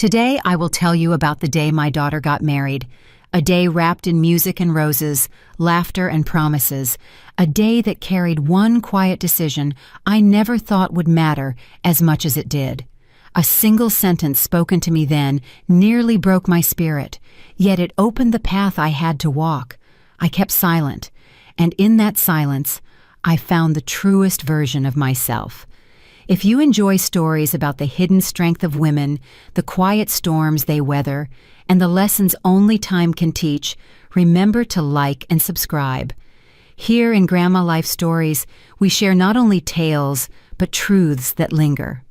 Today I will tell you about the day my daughter got married, a day wrapped in music and roses, laughter and promises, a day that carried one quiet decision I never thought would matter as much as it did. A single sentence spoken to me then nearly broke my spirit, yet it opened the path I had to walk. I kept silent, and in that silence, I found the truest version of myself. If you enjoy stories about the hidden strength of women, the quiet storms they weather, and the lessons only time can teach, remember to like and subscribe. Here in Grandma Life Stories, we share not only tales, but truths that linger.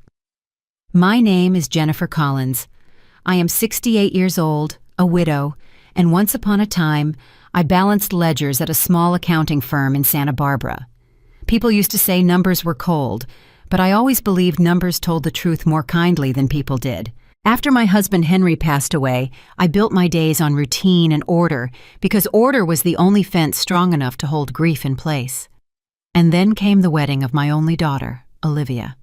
My name is Jennifer Collins. I am 68 years old, a widow, and once upon a time, I balanced ledgers at a small accounting firm in Santa Barbara. People used to say numbers were cold, but I always believed numbers told the truth more kindly than people did. After my husband Henry passed away, I built my days on routine and order because order was the only fence strong enough to hold grief in place. And then came the wedding of my only daughter, Olivia.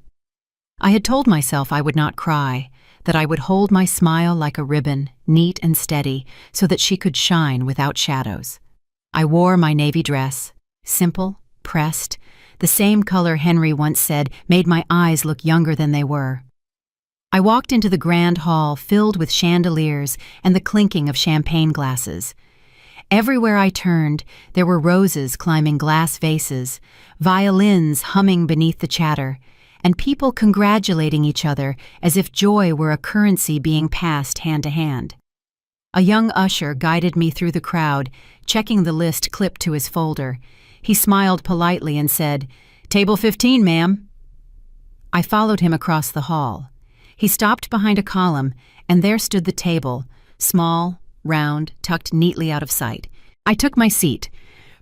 I had told myself I would not cry, that I would hold my smile like a ribbon, neat and steady, so that she could shine without shadows. I wore my navy dress, simple, pressed, the same color Henry once said made my eyes look younger than they were. I walked into the grand hall filled with chandeliers and the clinking of champagne glasses. Everywhere I turned, there were roses climbing glass vases, violins humming beneath the chatter, and people congratulating each other as if joy were a currency being passed hand to hand. A young usher guided me through the crowd, checking the list clipped to his folder. He smiled politely and said, "Table 15, ma'am." I followed him across the hall. He stopped behind a column, and there stood the table, small, round, tucked neatly out of sight. I took my seat.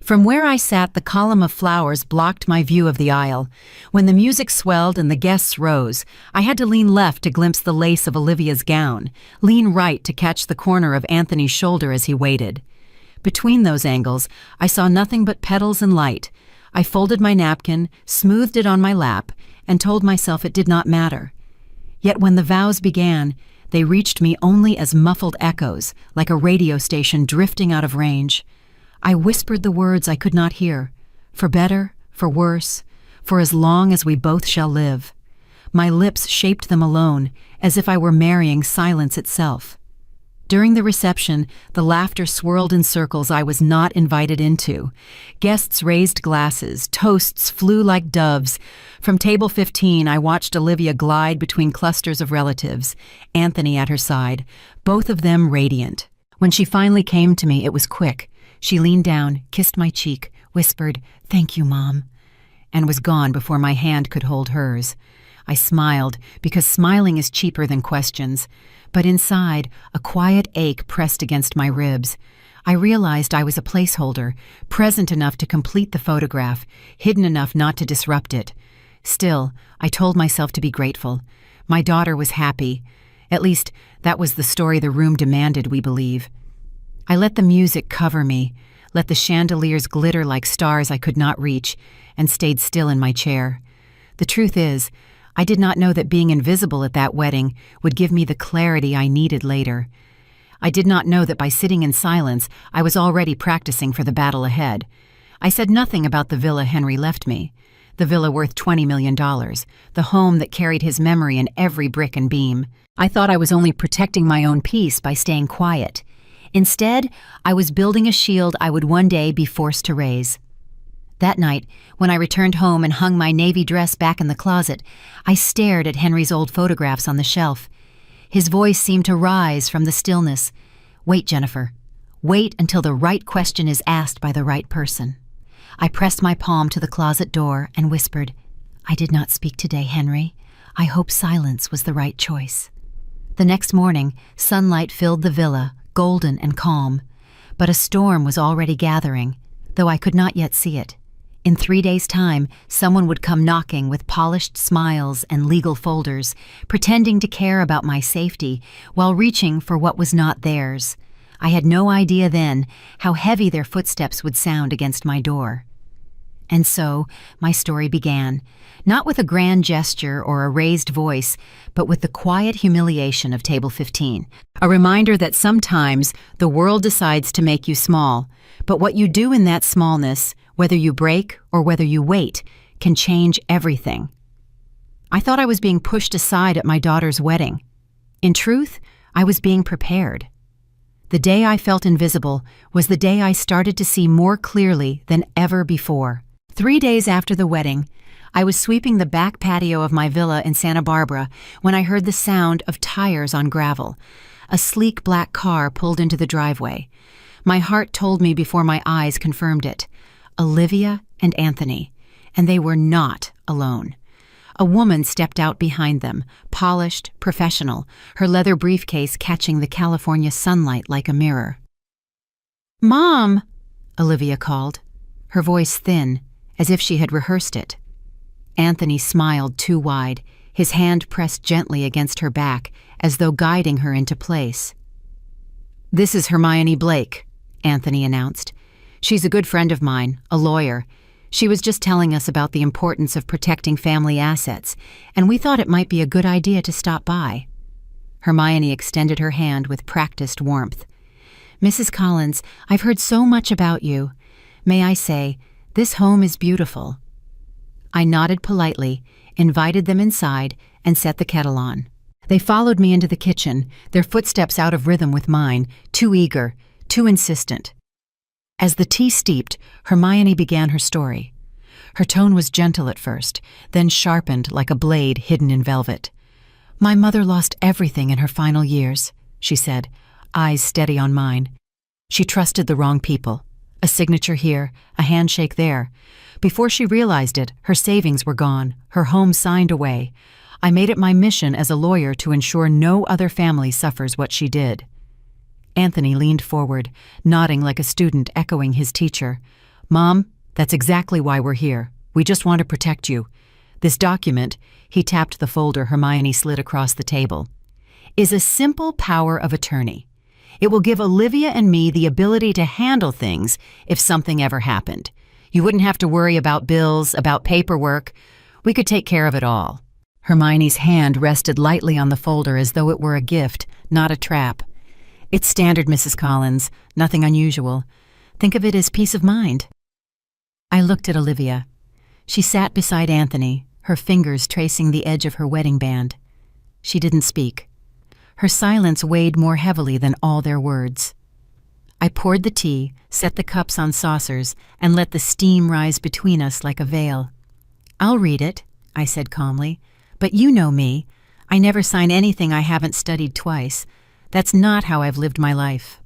From where I sat, the column of flowers blocked my view of the aisle. When the music swelled and the guests rose, I had to lean left to glimpse the lace of Olivia's gown, lean right to catch the corner of Anthony's shoulder as he waited. Between those angles, I saw nothing but petals and light. I folded my napkin, smoothed it on my lap, and told myself it did not matter. Yet when the vows began, they reached me only as muffled echoes, like a radio station drifting out of range. I whispered the words I could not hear, for better, for worse, for as long as we both shall live. My lips shaped them alone, as if I were marrying silence itself. During the reception, the laughter swirled in circles I was not invited into. Guests raised glasses, toasts flew like doves. From table 15, I watched Olivia glide between clusters of relatives, Anthony at her side, both of them radiant. When she finally came to me, it was quick. She leaned down, kissed my cheek, whispered, "Thank you, Mom," and was gone before my hand could hold hers. I smiled, because smiling is cheaper than questions. But inside, a quiet ache pressed against my ribs. I realized I was a placeholder, present enough to complete the photograph, hidden enough not to disrupt it. Still, I told myself to be grateful. My daughter was happy. At least, that was the story the room demanded we believe. I let the music cover me, let the chandeliers glitter like stars I could not reach, and stayed still in my chair. The truth is, I did not know that being invisible at that wedding would give me the clarity I needed later. I did not know that by sitting in silence, I was already practicing for the battle ahead. I said nothing about the villa Henry left me, the villa worth $20 million, the home that carried his memory in every brick and beam. I thought I was only protecting my own peace by staying quiet. Instead, I was building a shield I would one day be forced to raise. That night, when I returned home and hung my navy dress back in the closet, I stared at Henry's old photographs on the shelf. His voice seemed to rise from the stillness. "Wait, Jennifer. Wait until the right question is asked by the right person." I pressed my palm to the closet door and whispered, "I did not speak today, Henry. I hope silence was the right choice." The next morning, sunlight filled the villa, golden and calm. But a storm was already gathering, though I could not yet see it. In 3 days' time, someone would come knocking with polished smiles and legal folders, pretending to care about my safety while reaching for what was not theirs. I had no idea then how heavy their footsteps would sound against my door. And so, my story began, not with a grand gesture or a raised voice, but with the quiet humiliation of Table 15, a reminder that sometimes the world decides to make you small, but what you do in that smallness, whether you break or whether you wait, can change everything. I thought I was being pushed aside at my daughter's wedding. In truth, I was being prepared. The day I felt invisible was the day I started to see more clearly than ever before. 3 days after the wedding, I was sweeping the back patio of my villa in Santa Barbara when I heard the sound of tires on gravel. A sleek black car pulled into the driveway. My heart told me before my eyes confirmed it. Olivia and Anthony, and they were not alone. A woman stepped out behind them, polished, professional, her leather briefcase catching the California sunlight like a mirror. "Mom!" Olivia called, her voice thin, as if she had rehearsed it. Anthony smiled too wide, his hand pressed gently against her back, as though guiding her into place. "This is Hermione Blake," Anthony announced. "She's a good friend of mine, a lawyer. She was just telling us about the importance of protecting family assets, and we thought it might be a good idea to stop by." Hermione extended her hand with practiced warmth. "Mrs. Collins, I've heard so much about you. May I say, this home is beautiful." I nodded politely, invited them inside, and set the kettle on. They followed me into the kitchen, their footsteps out of rhythm with mine, too eager, too insistent. As the tea steeped, Hermione began her story. Her tone was gentle at first, then sharpened like a blade hidden in velvet. "My mother lost everything in her final years," she said, eyes steady on mine. "She trusted the wrong people. A signature here, a handshake there. Before she realized it, her savings were gone, her home signed away. I made it my mission as a lawyer to ensure no other family suffers what she did." Anthony leaned forward, nodding like a student echoing his teacher. "Mom, that's exactly why we're here. We just want to protect you. This document," he tapped the folder Hermione slid across the table, "is a simple power of attorney. It will give Olivia and me the ability to handle things if something ever happened. You wouldn't have to worry about bills, about paperwork. We could take care of it all." Hermione's hand rested lightly on the folder as though it were a gift, not a trap. "It's standard, Mrs. Collins, nothing unusual. Think of it as peace of mind." I looked at Olivia. She sat beside Anthony, her fingers tracing the edge of her wedding band. She didn't speak. Her silence weighed more heavily than all their words. I poured the tea, set the cups on saucers, and let the steam rise between us like a veil. "I'll read it," I said calmly, "but you know me. I never sign anything I haven't studied twice. That's not how I've lived my life."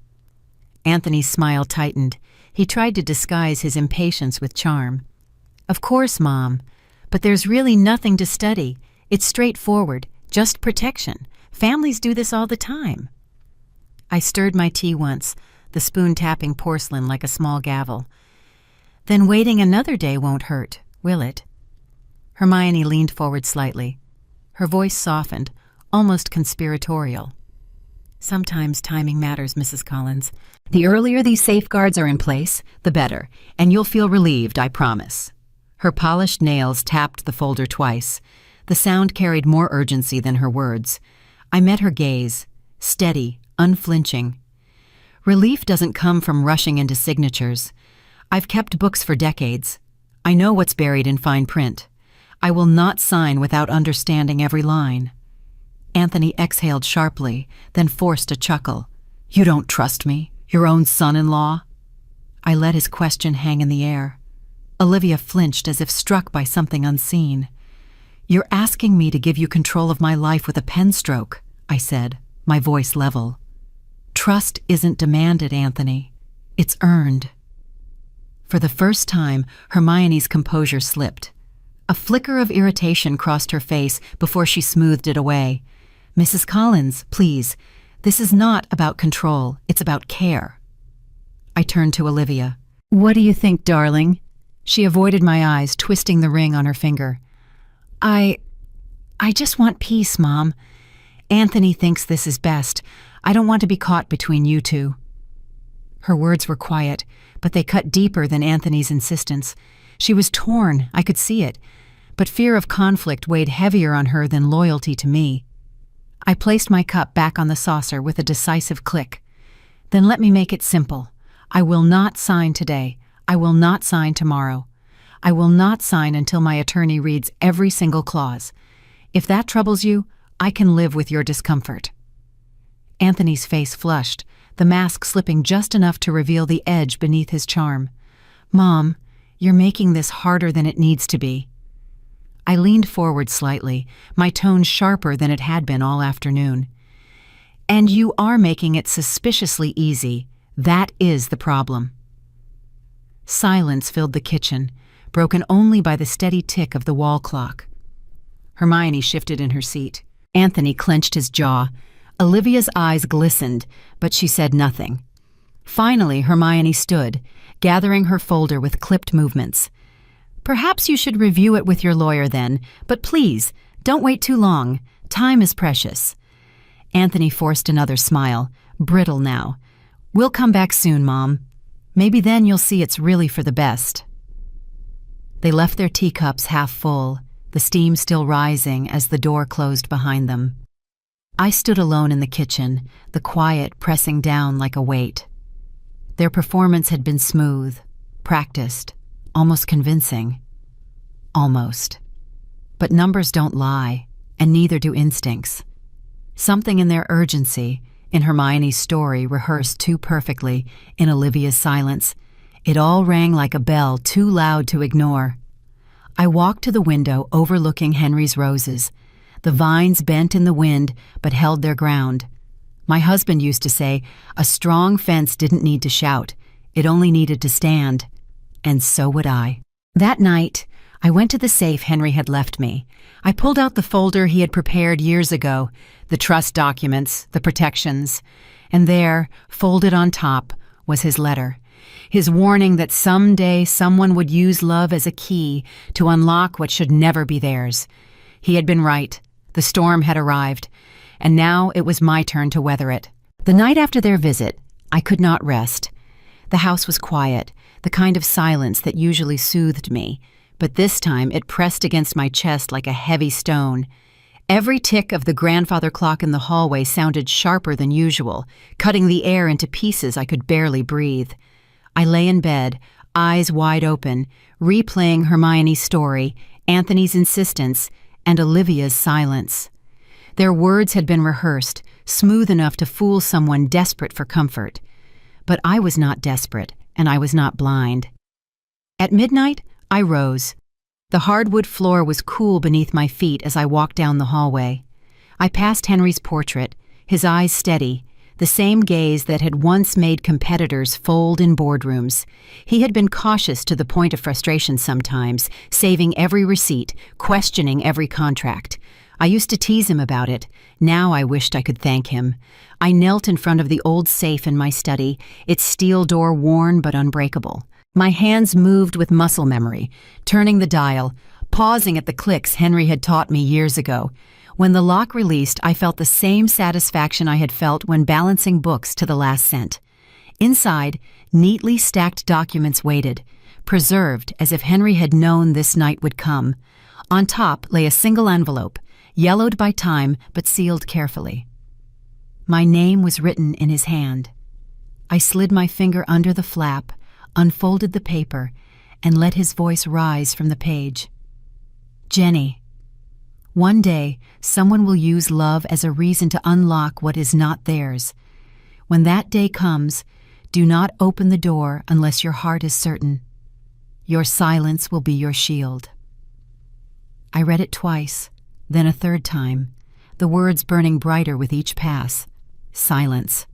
Anthony's smile tightened. He tried to disguise his impatience with charm. "Of course, Mom, but there's really nothing to study. It's straightforward, just protection. Families do this all the time." I stirred my tea once, the spoon tapping porcelain like a small gavel. "Then waiting another day won't hurt, will it?" Hermione leaned forward slightly. Her voice softened, almost conspiratorial. "Sometimes timing matters, Mrs. Collins. The earlier these safeguards are in place, the better, and you'll feel relieved, I promise." Her polished nails tapped the folder twice. The sound carried more urgency than her words. I met her gaze, steady, unflinching. Relief doesn't come from rushing into signatures. I've kept books for decades. I know what's buried in fine print. I will not sign without understanding every line. Anthony exhaled sharply, then forced a chuckle. "You don't trust me? Your own son-in-law?" I let his question hang in the air. Olivia flinched as if struck by something unseen. "You're asking me to give you control of my life with a pen stroke," I said, my voice level. "Trust isn't demanded, Anthony. It's earned." For the first time, Hermione's composure slipped. A flicker of irritation crossed her face before she smoothed it away. "Mrs. Collins, please. This is not about control. It's about care." I turned to Olivia. "What do you think, darling?" She avoided my eyes, twisting the ring on her finger. I just want peace, Mom. Anthony thinks this is best. I don't want to be caught between you two." Her words were quiet, but they cut deeper than Anthony's insistence. She was torn, I could see it, but fear of conflict weighed heavier on her than loyalty to me. I placed my cup back on the saucer with a decisive click. Then let me make it simple. I will not sign today. I will not sign tomorrow. I will not sign until my attorney reads every single clause. If that troubles you, I can live with your discomfort. Anthony's face flushed, the mask slipping just enough to reveal the edge beneath his charm. Mom, you're making this harder than it needs to be. I leaned forward slightly, my tone sharper than it had been all afternoon. And you are making it suspiciously easy. That is the problem. Silence filled the kitchen, broken only by the steady tick of the wall clock. Hermione shifted in her seat. Anthony clenched his jaw. Olivia's eyes glistened, but she said nothing. Finally, Hermione stood, gathering her folder with clipped movements. Perhaps you should review it with your lawyer then, but please, don't wait too long. Time is precious. Anthony forced another smile, brittle now. We'll come back soon, Mom. Maybe then you'll see it's really for the best. They left their teacups half full, the steam still rising as the door closed behind them. I stood alone in the kitchen, the quiet pressing down like a weight. Their performance had been smooth, practiced, almost convincing. Almost. But numbers don't lie, and neither do instincts. Something in their urgency, in Hermione's story rehearsed too perfectly, in Olivia's silence, it all rang like a bell too loud to ignore. I walked to the window overlooking Henry's roses. The vines bent in the wind, but held their ground. My husband used to say, a strong fence didn't need to shout, it only needed to stand. And so would I. That night, I went to the safe Henry had left me. I pulled out the folder he had prepared years ago, the trust documents, the protections, and there, folded on top, was his letter. His warning that someday someone would use love as a key to unlock what should never be theirs. He had been right. The storm had arrived, and now it was my turn to weather it. The night after their visit, I could not rest. The house was quiet, the kind of silence that usually soothed me, but this time it pressed against my chest like a heavy stone. Every tick of the grandfather clock in the hallway sounded sharper than usual, cutting the air into pieces I could barely breathe. I lay in bed, eyes wide open, replaying Hermione's story, Anthony's insistence, and Olivia's silence. Their words had been rehearsed, smooth enough to fool someone desperate for comfort. But I was not desperate, and I was not blind. At midnight, I rose. The hardwood floor was cool beneath my feet as I walked down the hallway. I passed Henry's portrait, his eyes steady, the same gaze that had once made competitors fold in boardrooms. He had been cautious to the point of frustration sometimes, saving every receipt, questioning every contract. I used to tease him about it. Now I wished I could thank him. I knelt in front of the old safe in my study, its steel door worn but unbreakable. My hands moved with muscle memory, turning the dial, pausing at the clicks Henry had taught me years ago. When the lock released, I felt the same satisfaction I had felt when balancing books to the last cent. Inside, neatly stacked documents waited, preserved as if Henry had known this night would come. On top lay a single envelope, yellowed by time but sealed carefully. My name was written in his hand. I slid my finger under the flap, unfolded the paper, and let his voice rise from the page. Jenny. One day, someone will use love as a reason to unlock what is not theirs. When that day comes, do not open the door unless your heart is certain. Your silence will be your shield. I read it twice, then a third time, the words burning brighter with each pass. Silence.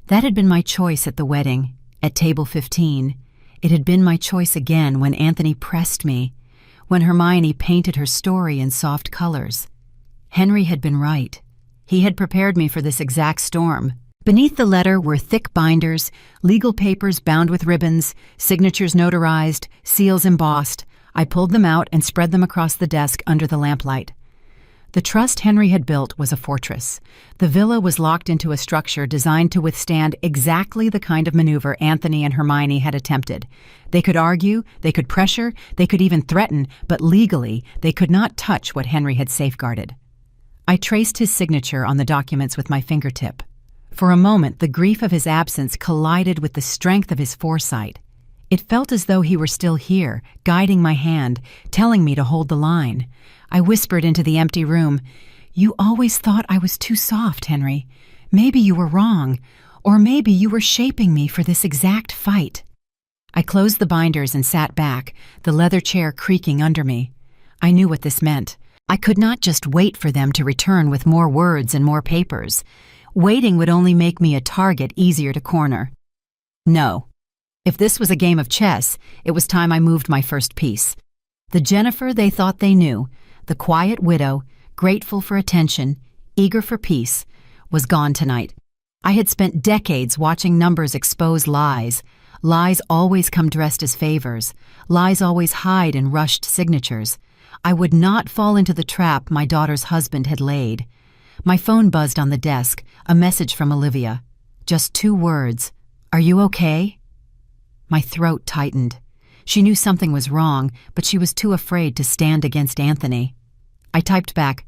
That had been my choice at the wedding, at table 15. It had been my choice again when Anthony pressed me, when Hermione painted her story in soft colors. Henry had been right. He had prepared me for this exact storm. Beneath the letter were thick binders, legal papers bound with ribbons, signatures notarized, seals embossed. I pulled them out and spread them across the desk under the lamplight. The trust Henry had built was a fortress. The villa was locked into a structure designed to withstand exactly the kind of maneuver Anthony and Hermione had attempted. They could argue, they could pressure, they could even threaten, but legally, they could not touch what Henry had safeguarded. I traced his signature on the documents with my fingertip. For a moment, the grief of his absence collided with the strength of his foresight. It felt as though he were still here, guiding my hand, telling me to hold the line. I whispered into the empty room, "You always thought I was too soft, Henry. Maybe you were wrong, or maybe you were shaping me for this exact fight." I closed the binders and sat back, the leather chair creaking under me. I knew what this meant. I could not just wait for them to return with more words and more papers. Waiting would only make me a target easier to corner. No. If this was a game of chess, it was time I moved my first piece. The Jennifer they thought they knew, the quiet widow, grateful for attention, eager for peace, was gone tonight. I had spent decades watching numbers expose lies. Lies always come dressed as favors. Lies always hide in rushed signatures. I would not fall into the trap my daughter's husband had laid. My phone buzzed on the desk, a message from Olivia. Just 2 words. "Are you okay?" My throat tightened. She knew something was wrong, but she was too afraid to stand against Anthony. I typed back,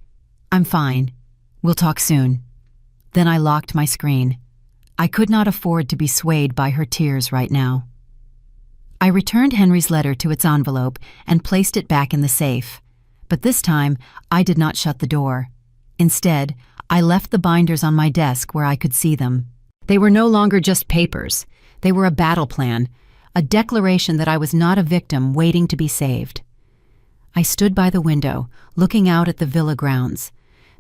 "I'm fine. We'll talk soon." Then I locked my screen. I could not afford to be swayed by her tears right now. I returned Henry's letter to its envelope and placed it back in the safe. But this time, I did not shut the door. Instead, I left the binders on my desk where I could see them. They were no longer just papers. They were a battle plan, a declaration that I was not a victim waiting to be saved. I stood by the window, looking out at the villa grounds.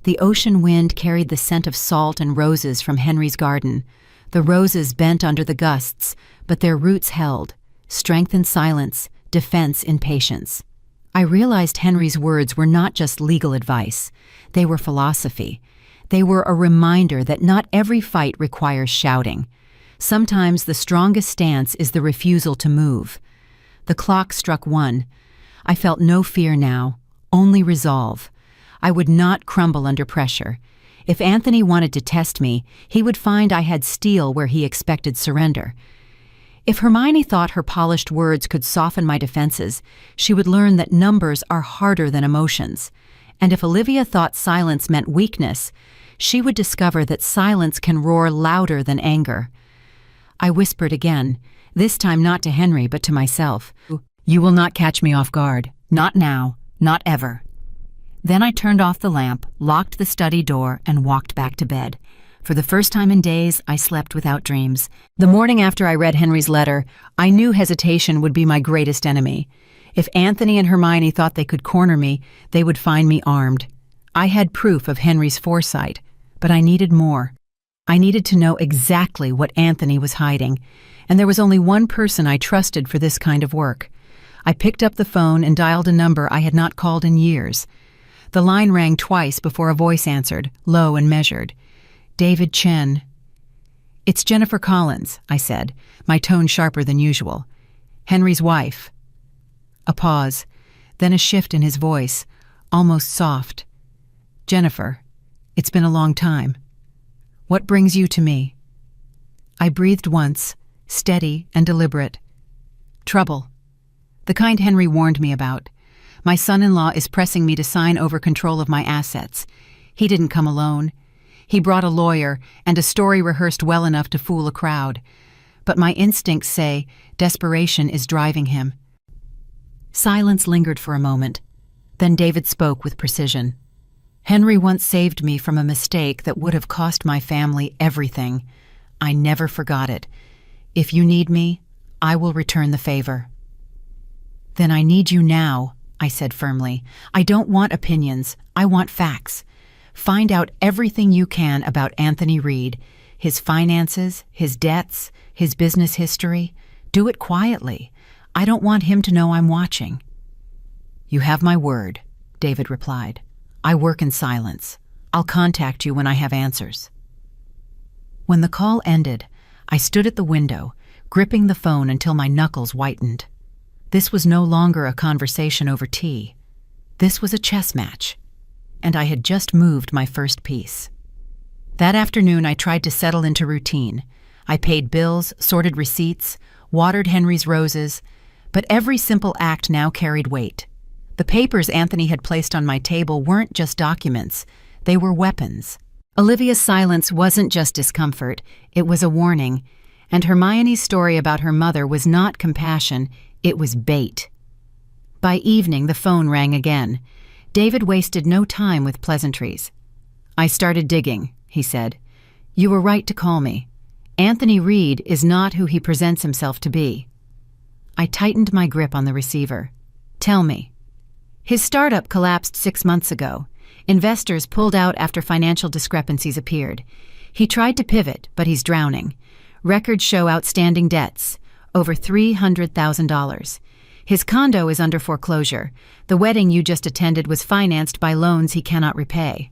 The ocean wind carried the scent of salt and roses from Henry's garden. The roses bent under the gusts, but their roots held, strength in silence, defense in patience. I realized Henry's words were not just legal advice. They were philosophy. They were a reminder that not every fight requires shouting. Sometimes the strongest stance is the refusal to move. The clock struck 1. I felt no fear now, only resolve. I would not crumble under pressure. If Anthony wanted to test me, he would find I had steel where he expected surrender. If Hermione thought her polished words could soften my defenses, she would learn that numbers are harder than emotions. And if Olivia thought silence meant weakness, she would discover that silence can roar louder than anger. I whispered again, this time not to Henry but to myself. "You will not catch me off guard. Not now. Not ever." Then I turned off the lamp, locked the study door, and walked back to bed. For the first time in days, I slept without dreams. The morning after I read Henry's letter, I knew hesitation would be my greatest enemy. If Anthony and Hermione thought they could corner me, they would find me armed. I had proof of Henry's foresight, but I needed more. I needed to know exactly what Anthony was hiding, and there was only one person I trusted for this kind of work. I picked up the phone and dialed a number I had not called in years. The line rang twice before a voice answered, low and measured. "David Chen." "It's Jennifer Collins," I said, my tone sharper than usual. "Henry's wife." A pause, then a shift in his voice, almost soft. "Jennifer, it's been a long time. What brings you to me?" I breathed once, steady and deliberate. "Trouble. The kind Henry warned me about. My son-in-law is pressing me to sign over control of my assets. He didn't come alone. He brought a lawyer and a story rehearsed well enough to fool a crowd. But my instincts say desperation is driving him." Silence lingered for a moment. Then David spoke with precision. "Henry once saved me from a mistake that would have cost my family everything. I never forgot it. If you need me, I will return the favor." "Then I need you now," I said firmly. "I don't want opinions. I want facts. Find out everything you can about Anthony Reed, his finances, his debts, his business history. Do it quietly. I don't want him to know I'm watching." "You have my word," David replied. "I work in silence. I'll contact you when I have answers." When the call ended, I stood at the window, gripping the phone until my knuckles whitened. This was no longer a conversation over tea. This was a chess match. and I had just moved my first piece. That afternoon, I tried to settle into routine. I paid bills, sorted receipts, watered Henry's roses, but every simple act now carried weight. The papers Anthony had placed on my table weren't just documents, they were weapons. Olivia's silence wasn't just discomfort, it was a warning, and Hermione's story about her mother was not compassion, it was bait. By evening, the phone rang again. David wasted no time with pleasantries. "I started digging," he said. "You were right to call me. Anthony Reed is not who he presents himself to be." I tightened my grip on the receiver. "Tell me." "His startup collapsed 6 months ago. Investors pulled out after financial discrepancies appeared. He tried to pivot, but he's drowning. Records show outstanding debts, over $300,000. His condo is under foreclosure. The wedding you just attended was financed by loans he cannot repay."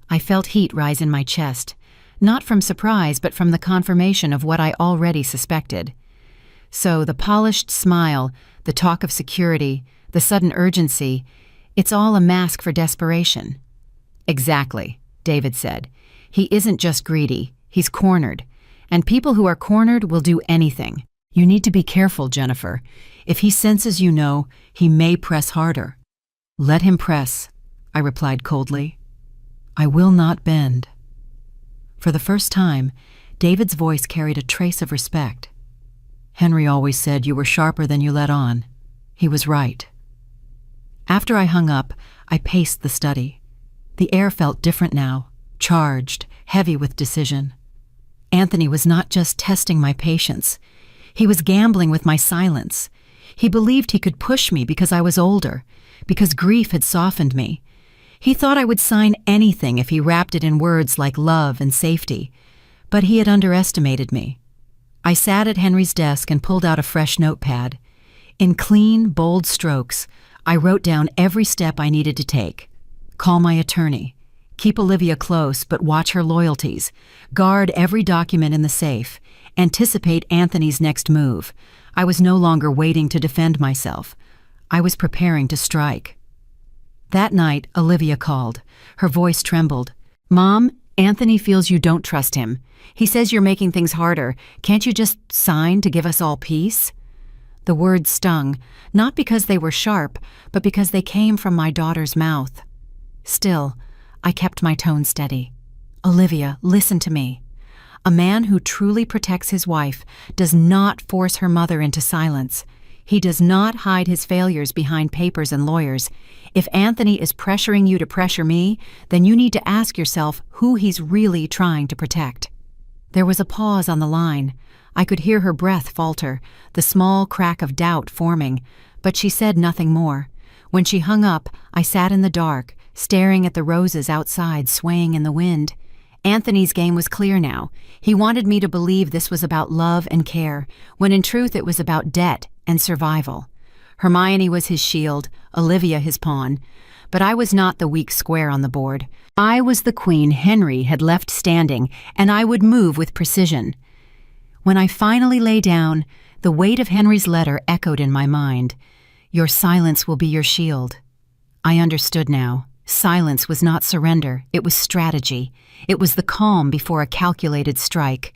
I felt heat rise in my chest, not from surprise but from the confirmation of what I already suspected. So the polished smile, the talk of security, the sudden urgency, it's all a mask for desperation. "Exactly," David said. "He isn't just greedy, he's cornered. And people who are cornered will do anything. You need to be careful, Jennifer. If he senses you know, he may press harder." "Let him press," I replied coldly. "I will not bend." For the first time, David's voice carried a trace of respect. "Henry always said you were sharper than you let on. He was right." After I hung up, I paced the study. The air felt different now, charged, heavy with decision. Anthony was not just testing my patience. He was gambling with my silence. He believed he could push me because I was older, because grief had softened me. He thought I would sign anything if he wrapped it in words like love and safety, but he had underestimated me. I sat at Henry's desk and pulled out a fresh notepad. In clean, bold strokes, I wrote down every step I needed to take. Call my attorney. Keep Olivia close, but watch her loyalties. Guard every document in the safe. Anticipate Anthony's next move. I was no longer waiting to defend myself. I was preparing to strike. That night, Olivia called. Her voice trembled. "Mom, Anthony feels you don't trust him. He says you're making things harder. Can't you just sign to give us all peace?" The words stung, not because they were sharp, but because they came from my daughter's mouth. Still, I kept my tone steady. "Olivia, listen to me. A man who truly protects his wife does not force her mother into silence. He does not hide his failures behind papers and lawyers. If Anthony is pressuring you to pressure me, then you need to ask yourself who he's really trying to protect." There was a pause on the line. I could hear her breath falter, the small crack of doubt forming, but she said nothing more. When she hung up, I sat in the dark, staring at the roses outside swaying in the wind. Anthony's game was clear now. He wanted me to believe this was about love and care, when in truth it was about debt and survival. Hermione was his shield, Olivia his pawn, but I was not the weak square on the board. I was the queen Henry had left standing, and I would move with precision. When I finally lay down, the weight of Henry's letter echoed in my mind. "Your silence will be your shield." I understood now. Silence was not surrender, it was strategy. It was the calm before a calculated strike.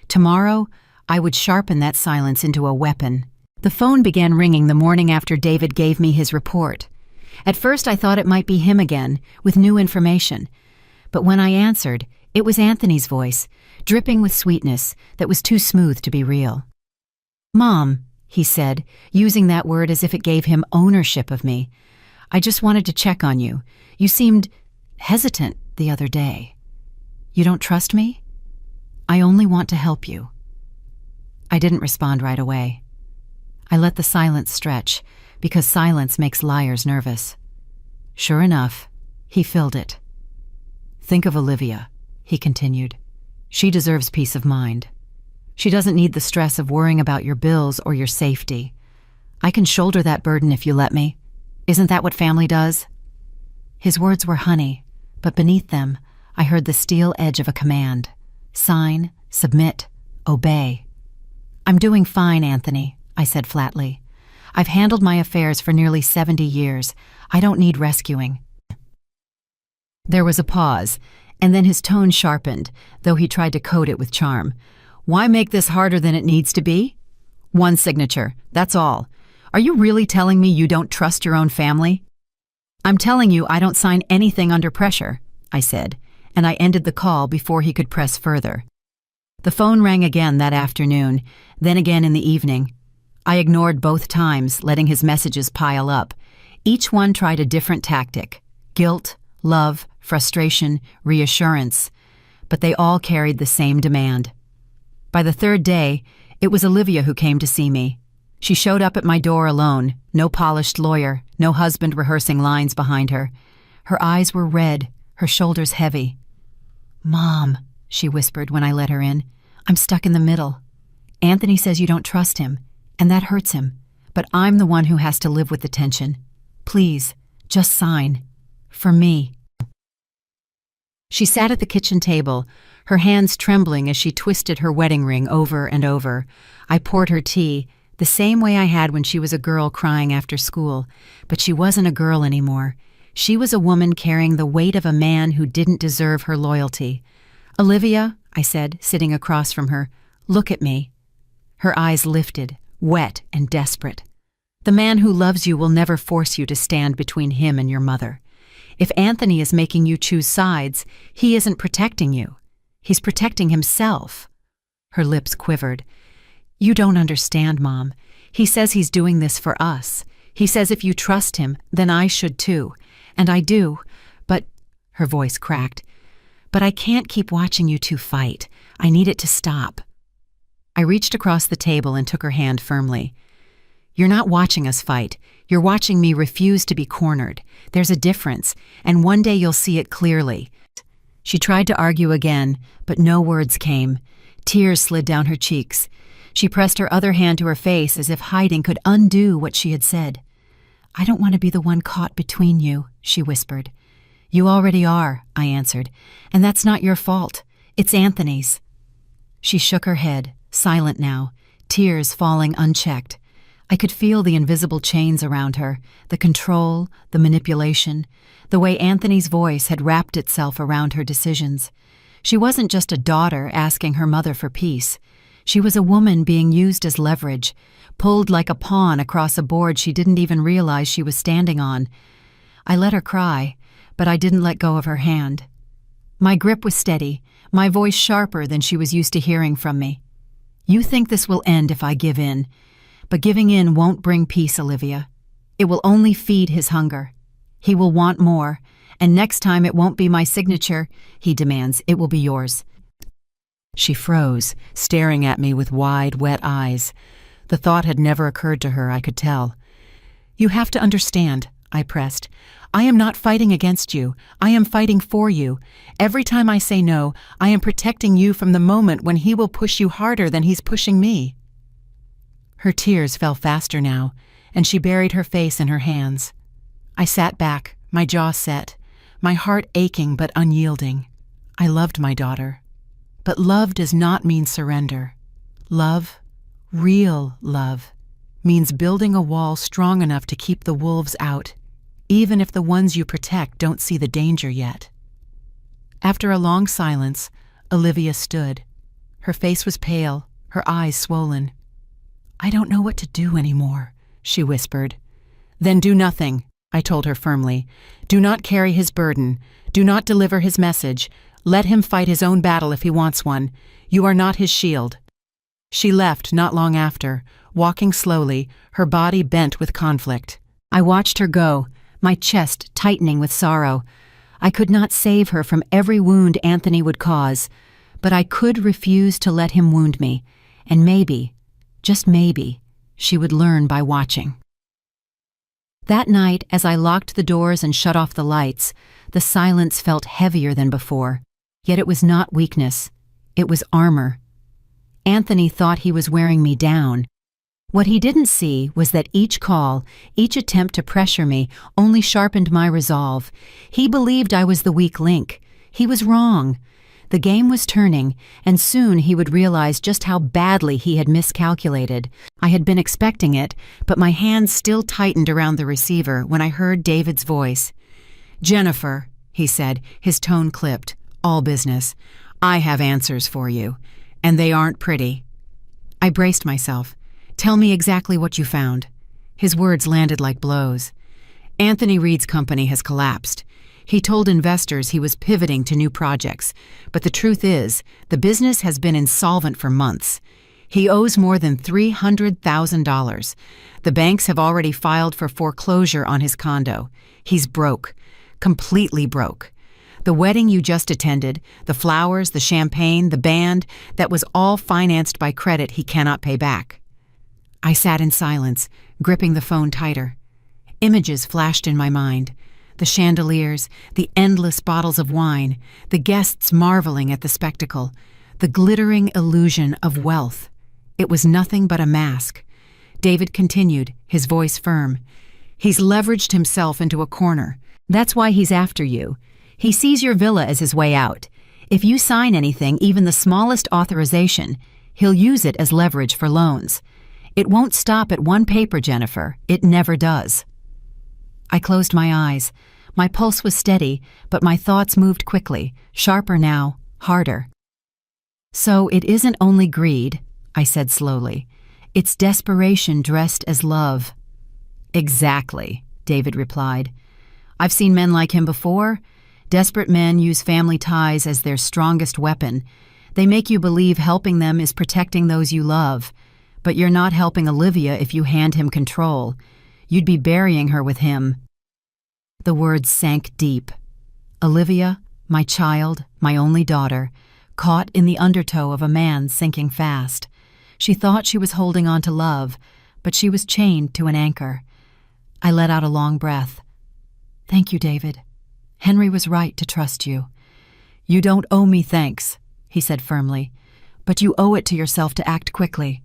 Tomorrow, I would sharpen that silence into a weapon. The phone began ringing the morning after David gave me his report. At first I thought it might be him again, with new information. But when I answered, it was Anthony's voice, dripping with sweetness that was too smooth to be real. "Mom," he said, using that word as if it gave him ownership of me. "I just wanted to check on you. You seemed hesitant the other day. You don't trust me? I only want to help you." I didn't respond right away. I let the silence stretch, because silence makes liars nervous. Sure enough, he filled it. "Think of Olivia," he continued. "She deserves peace of mind. She doesn't need the stress of worrying about your bills or your safety. I can shoulder that burden if you let me. Isn't that what family does?" His words were honey, but beneath them, I heard the steel edge of a command. Sign, submit, obey. "I'm doing fine, Anthony," I said flatly. "I've handled my affairs for nearly 70 years. I don't need rescuing." There was a pause, and then his tone sharpened, though he tried to coat it with charm. Why make this harder than it needs to be? One signature, that's all. Are you really telling me you don't trust your own family? I'm telling you I don't sign anything under pressure, I said, and I ended the call before he could press further. The phone rang again that afternoon, then again in the evening. I ignored both times, letting his messages pile up. Each one tried a different tactic: guilt, love, frustration, reassurance. But they all carried the same demand. By the third day, it was Olivia who came to see me. She showed up at my door alone, no polished lawyer, no husband rehearsing lines behind her. Her eyes were red, her shoulders heavy. "Mom," she whispered when I let her in, "I'm stuck in the middle. Anthony says you don't trust him, and that hurts him, but I'm the one who has to live with the tension. Please, just sign. For me." She sat at the kitchen table, her hands trembling as she twisted her wedding ring over and over. I poured her tea, the same way I had when she was a girl crying after school, but she wasn't a girl anymore. She was a woman carrying the weight of a man who didn't deserve her loyalty. "Olivia," I said, sitting across from her, "look at me." Her eyes lifted, wet and desperate. "The man who loves you will never force you to stand between him and your mother. If Anthony is making you choose sides, he isn't protecting you. He's protecting himself." Her lips quivered. "You don't understand, Mom. He says he's doing this for us. He says if you trust him, then I should too. And I do, but—" her voice cracked. "But I can't keep watching you two fight. I need it to stop." I reached across the table and took her hand firmly. "You're not watching us fight. You're watching me refuse to be cornered. There's a difference, and one day you'll see it clearly." She tried to argue again, but no words came. Tears slid down her cheeks. She pressed her other hand to her face as if hiding could undo what she had said. "I don't want to be the one caught between you," she whispered. "You already are," I answered, "and that's not your fault. It's Anthony's." She shook her head, silent now, tears falling unchecked. I could feel the invisible chains around her, the control, the manipulation, the way Anthony's voice had wrapped itself around her decisions. She wasn't just a daughter asking her mother for peace. She was a woman being used as leverage, pulled like a pawn across a board she didn't even realize she was standing on. I let her cry, but I didn't let go of her hand. My grip was steady, my voice sharper than she was used to hearing from me. "You think this will end if I give in. But giving in won't bring peace, Olivia. It will only feed his hunger. He will want more, and next time it won't be my signature, he demands, it will be yours." She froze, staring at me with wide, wet eyes. The thought had never occurred to her, I could tell. "You have to understand," I pressed. "I am not fighting against you. I am fighting for you. Every time I say no, I am protecting you from the moment when he will push you harder than he's pushing me." Her tears fell faster now, and she buried her face in her hands. I sat back, my jaw set, my heart aching but unyielding. I loved my daughter. But love does not mean surrender. Love, real love, means building a wall strong enough to keep the wolves out, even if the ones you protect don't see the danger yet. After a long silence, Olivia stood. Her face was pale, her eyes swollen. "I don't know what to do anymore," she whispered. "Then do nothing," I told her firmly. "Do not carry his burden. Do not deliver his message. Let him fight his own battle if he wants one. You are not his shield." She left not long after, walking slowly, her body bent with conflict. I watched her go, my chest tightening with sorrow. I could not save her from every wound Anthony would cause, but I could refuse to let him wound me, and maybe, just maybe, she would learn by watching. That night, as I locked the doors and shut off the lights, the silence felt heavier than before. Yet it was not weakness. It was armor. Anthony thought he was wearing me down. What he didn't see was that each call, each attempt to pressure me, only sharpened my resolve. He believed I was the weak link. He was wrong. The game was turning, and soon he would realize just how badly he had miscalculated. I had been expecting it, but my hands still tightened around the receiver when I heard David's voice. "Jennifer," he said, his tone clipped. All business. I have answers for you, and they aren't pretty. I braced myself. Tell me exactly what you found. His words landed like blows. Anthony Reed's company has collapsed. He told investors he was pivoting to new projects, but the truth is, the business has been insolvent for months. He owes more than $300,000. The banks have already filed for foreclosure on his condo. He's broke. Completely broke. The wedding you just attended, the flowers, the champagne, the band, that was all financed by credit he cannot pay back. I sat in silence, gripping the phone tighter. Images flashed in my mind. The chandeliers, the endless bottles of wine, the guests marveling at the spectacle, the glittering illusion of wealth. It was nothing but a mask. David continued, his voice firm. He's leveraged himself into a corner. That's why he's after you. He sees your villa as his way out. If you sign anything, even the smallest authorization, he'll use it as leverage for loans. It won't stop at one paper, Jennifer. It never does. I closed my eyes. My pulse was steady, but my thoughts moved quickly, sharper now, harder. So it isn't only greed, I said slowly. It's desperation dressed as love. Exactly, David replied. I've seen men like him before. Desperate men use family ties as their strongest weapon. They make you believe helping them is protecting those you love. But you're not helping Olivia if you hand him control. You'd be burying her with him. The words sank deep. Olivia, my child, my only daughter, caught in the undertow of a man sinking fast. She thought she was holding on to love, but she was chained to an anchor. I let out a long breath. Thank you, David. Henry was right to trust you. You don't owe me thanks, he said firmly, but you owe it to yourself to act quickly.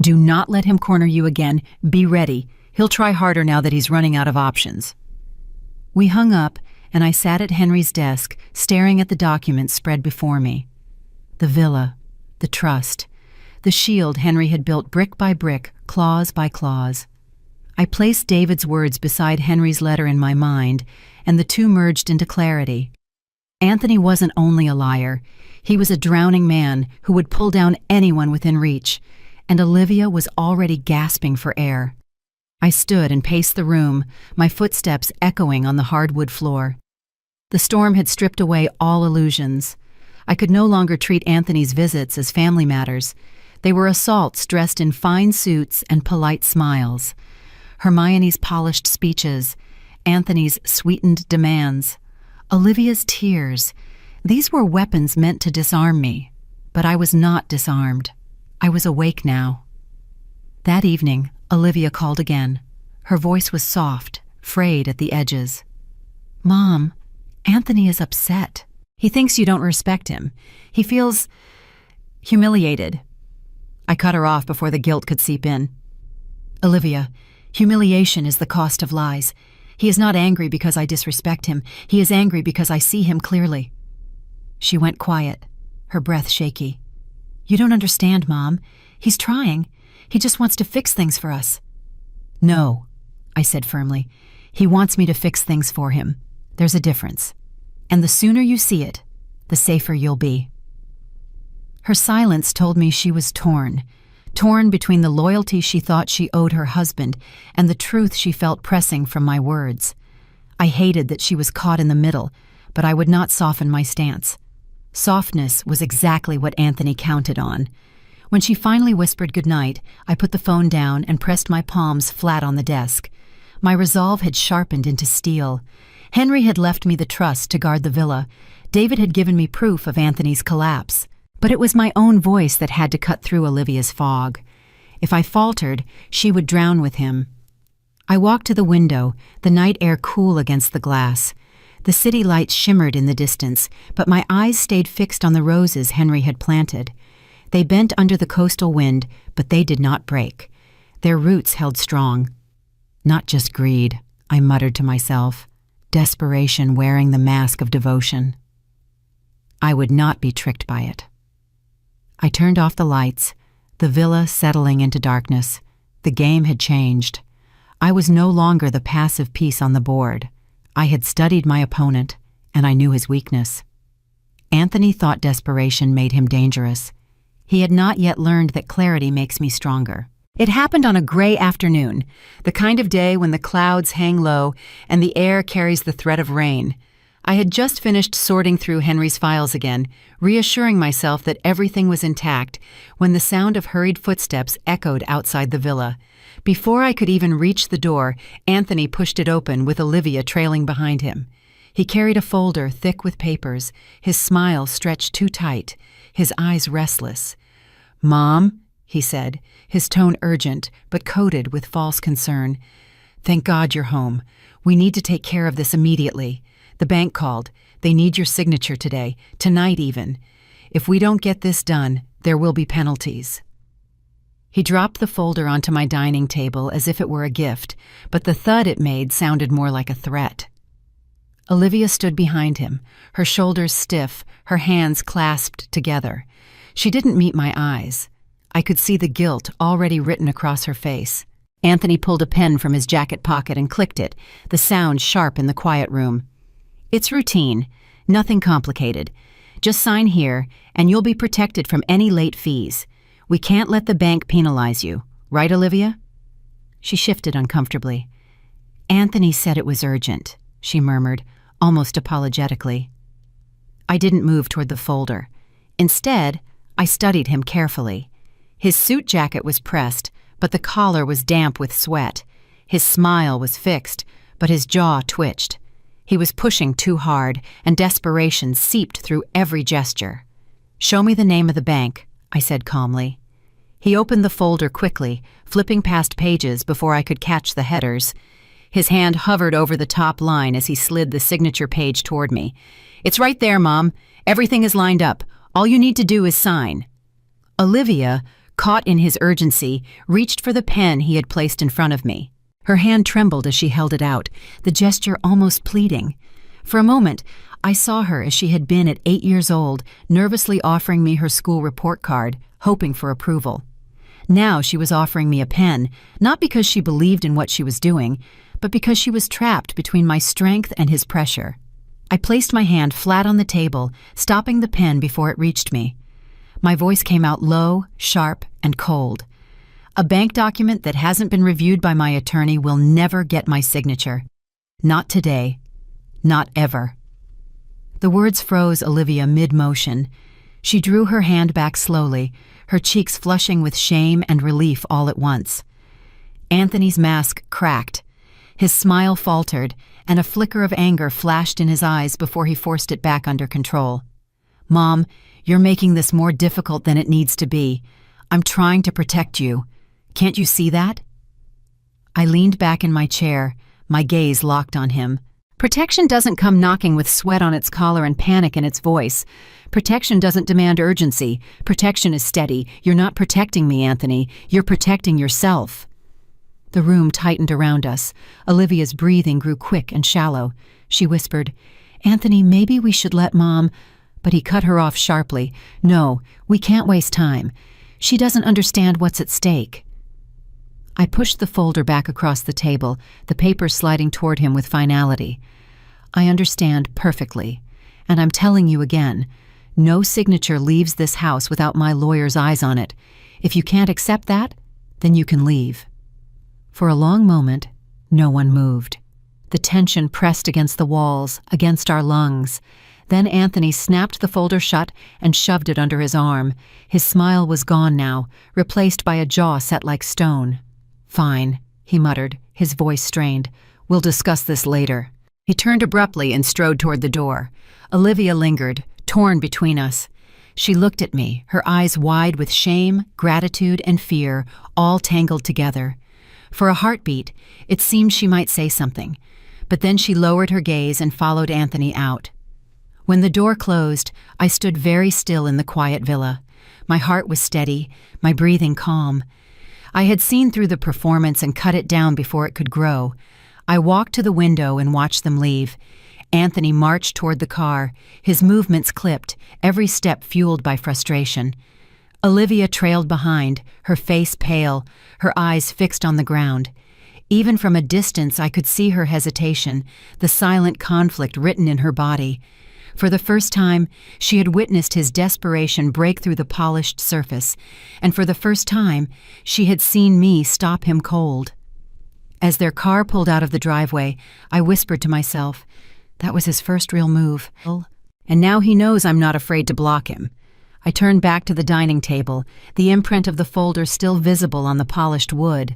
Do not let him corner you again. Be ready. He'll try harder now that he's running out of options. We hung up, and I sat at Henry's desk, staring at the documents spread before me. The villa, the trust, the shield Henry had built brick by brick, clause by clause. I placed David's words beside Henry's letter in my mind, and the two merged into clarity. Anthony wasn't only a liar. He was a drowning man who would pull down anyone within reach, and Olivia was already gasping for air. I stood and paced the room, my footsteps echoing on the hardwood floor. The storm had stripped away all illusions. I could no longer treat Anthony's visits as family matters. They were assaults dressed in fine suits and polite smiles. Hermione's polished speeches, Anthony's sweetened demands, Olivia's tears. These were weapons meant to disarm me, but I was not disarmed. I was awake now. That evening, Olivia called again. Her voice was soft, frayed at the edges. Mom, Anthony is upset. He thinks you don't respect him. He feels humiliated. I cut her off before the guilt could seep in. Olivia, humiliation is the cost of lies. He is not angry because I disrespect him. He is angry because I see him clearly. She went quiet, her breath shaky. You don't understand, Mom. He's trying. He just wants to fix things for us. No, I said firmly. He wants me to fix things for him. There's a difference. And the sooner you see it, the safer you'll be. Her silence told me she was torn between the loyalty she thought she owed her husband and the truth she felt pressing from my words. I hated that she was caught in the middle, but I would not soften my stance. Softness was exactly what Anthony counted on. When she finally whispered goodnight, I put the phone down and pressed my palms flat on the desk. My resolve had sharpened into steel. Henry had left me the trust to guard the villa. David had given me proof of Anthony's collapse. But it was my own voice that had to cut through Olivia's fog. If I faltered, she would drown with him. I walked to the window, the night air cool against the glass. The city lights shimmered in the distance, but my eyes stayed fixed on the roses Henry had planted. They bent under the coastal wind, but they did not break. Their roots held strong. Not just greed, I muttered to myself. Desperation wearing the mask of devotion. I would not be tricked by it. I turned off the lights, the villa settling into darkness. The game had changed. I was no longer the passive piece on the board. I had studied my opponent, and I knew his weakness. Anthony thought desperation made him dangerous. He had not yet learned that clarity makes me stronger. It happened on a gray afternoon, the kind of day when the clouds hang low and the air carries the threat of rain. I had just finished sorting through Henry's files again, reassuring myself that everything was intact, when the sound of hurried footsteps echoed outside the villa. Before I could even reach the door, Anthony pushed it open with Olivia trailing behind him. He carried a folder thick with papers, his smile stretched too tight, his eyes restless. "Mom," he said, his tone urgent but coated with false concern. "Thank God you're home. We need to take care of this immediately. The bank called. They need your signature today, tonight even. If we don't get this done, there will be penalties." He dropped the folder onto my dining table as if it were a gift, but the thud it made sounded more like a threat. Olivia stood behind him, her shoulders stiff, her hands clasped together. She didn't meet my eyes. I could see the guilt already written across her face. Anthony pulled a pen from his jacket pocket and clicked it, the sound sharp in the quiet room. "It's routine, nothing complicated. Just sign here, and you'll be protected from any late fees. We can't let the bank penalize you. Right, Olivia?" She shifted uncomfortably. "Anthony said it was urgent," she murmured, almost apologetically. I didn't move toward the folder. Instead, I studied him carefully. His suit jacket was pressed, but the collar was damp with sweat. His smile was fixed, but his jaw twitched. He was pushing too hard, and desperation seeped through every gesture. "Show me the name of the bank," I said calmly. He opened the folder quickly, flipping past pages before I could catch the headers. His hand hovered over the top line as he slid the signature page toward me. "It's right there, Mom. Everything is lined up. All you need to do is sign." Olivia, caught in his urgency, reached for the pen he had placed in front of me. Her hand trembled as she held it out, the gesture almost pleading. For a moment, I saw her as she had been at 8 years old, nervously offering me her school report card, hoping for approval. Now she was offering me a pen, not because she believed in what she was doing, but because she was trapped between my strength and his pressure. I placed my hand flat on the table, stopping the pen before it reached me. My voice came out low, sharp, and cold. "A bank document that hasn't been reviewed by my attorney will never get my signature. Not today. Not ever." The words froze Olivia mid-motion. She drew her hand back slowly, her cheeks flushing with shame and relief all at once. Anthony's mask cracked. His smile faltered, and a flicker of anger flashed in his eyes before he forced it back under control. "Mom, you're making this more difficult than it needs to be. I'm trying to protect you. Can't you see that?" I leaned back in my chair, my gaze locked on him. Protection doesn't come knocking with sweat on its collar and panic in its voice. Protection doesn't demand urgency. Protection is steady. "You're not protecting me, Anthony. You're protecting yourself." The room tightened around us. Olivia's breathing grew quick and shallow. She whispered, "Anthony, maybe we should let Mom—" But he cut her off sharply. "No, we can't waste time. She doesn't understand what's at stake." I pushed the folder back across the table, the papers sliding toward him with finality. "I understand perfectly, and I'm telling you again, no signature leaves this house without my lawyer's eyes on it. If you can't accept that, then you can leave." For a long moment, no one moved. The tension pressed against the walls, against our lungs. Then Anthony snapped the folder shut and shoved it under his arm. His smile was gone now, replaced by a jaw set like stone. "Fine," he muttered, his voice strained. "We'll discuss this later." He turned abruptly and strode toward the door. Olivia lingered, torn between us. She looked at me, her eyes wide with shame, gratitude, and fear, all tangled together. For a heartbeat, it seemed she might say something, but then she lowered her gaze and followed Anthony out. When the door closed, I stood very still in the quiet villa. My heart was steady, my breathing calm. I had seen through the performance and cut it down before it could grow. I walked to the window and watched them leave. Anthony marched toward the car, his movements clipped, every step fueled by frustration. Olivia trailed behind, her face pale, her eyes fixed on the ground. Even from a distance, I could see her hesitation, the silent conflict written in her body. For the first time, she had witnessed his desperation break through the polished surface, and for the first time, she had seen me stop him cold. As their car pulled out of the driveway, I whispered to myself, that was his first real move. And now he knows I'm not afraid to block him. I turned back to the dining table, the imprint of the folder still visible on the polished wood.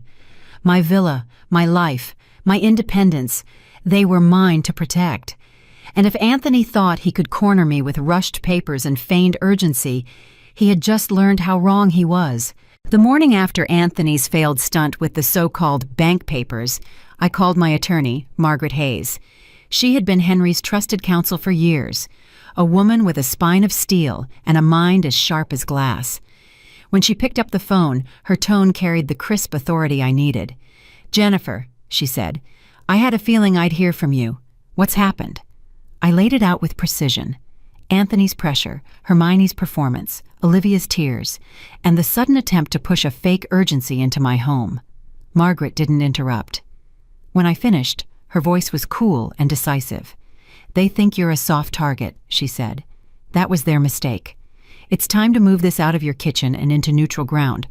My villa, my life, my independence, they were mine to protect. And if Anthony thought he could corner me with rushed papers and feigned urgency, he had just learned how wrong he was. The morning after Anthony's failed stunt with the so-called bank papers, I called my attorney, Margaret Hayes. She had been Henry's trusted counsel for years, a woman with a spine of steel and a mind as sharp as glass. When she picked up the phone, her tone carried the crisp authority I needed. "Jennifer," she said, "I had a feeling I'd hear from you. What's happened?" I laid it out with precision. Anthony's pressure, Hermione's performance, Olivia's tears, and the sudden attempt to push a fake urgency into my home. Margaret didn't interrupt. When I finished, her voice was cool and decisive. "They think you're a soft target," she said. "That was their mistake. It's time to move this out of your kitchen and into neutral ground.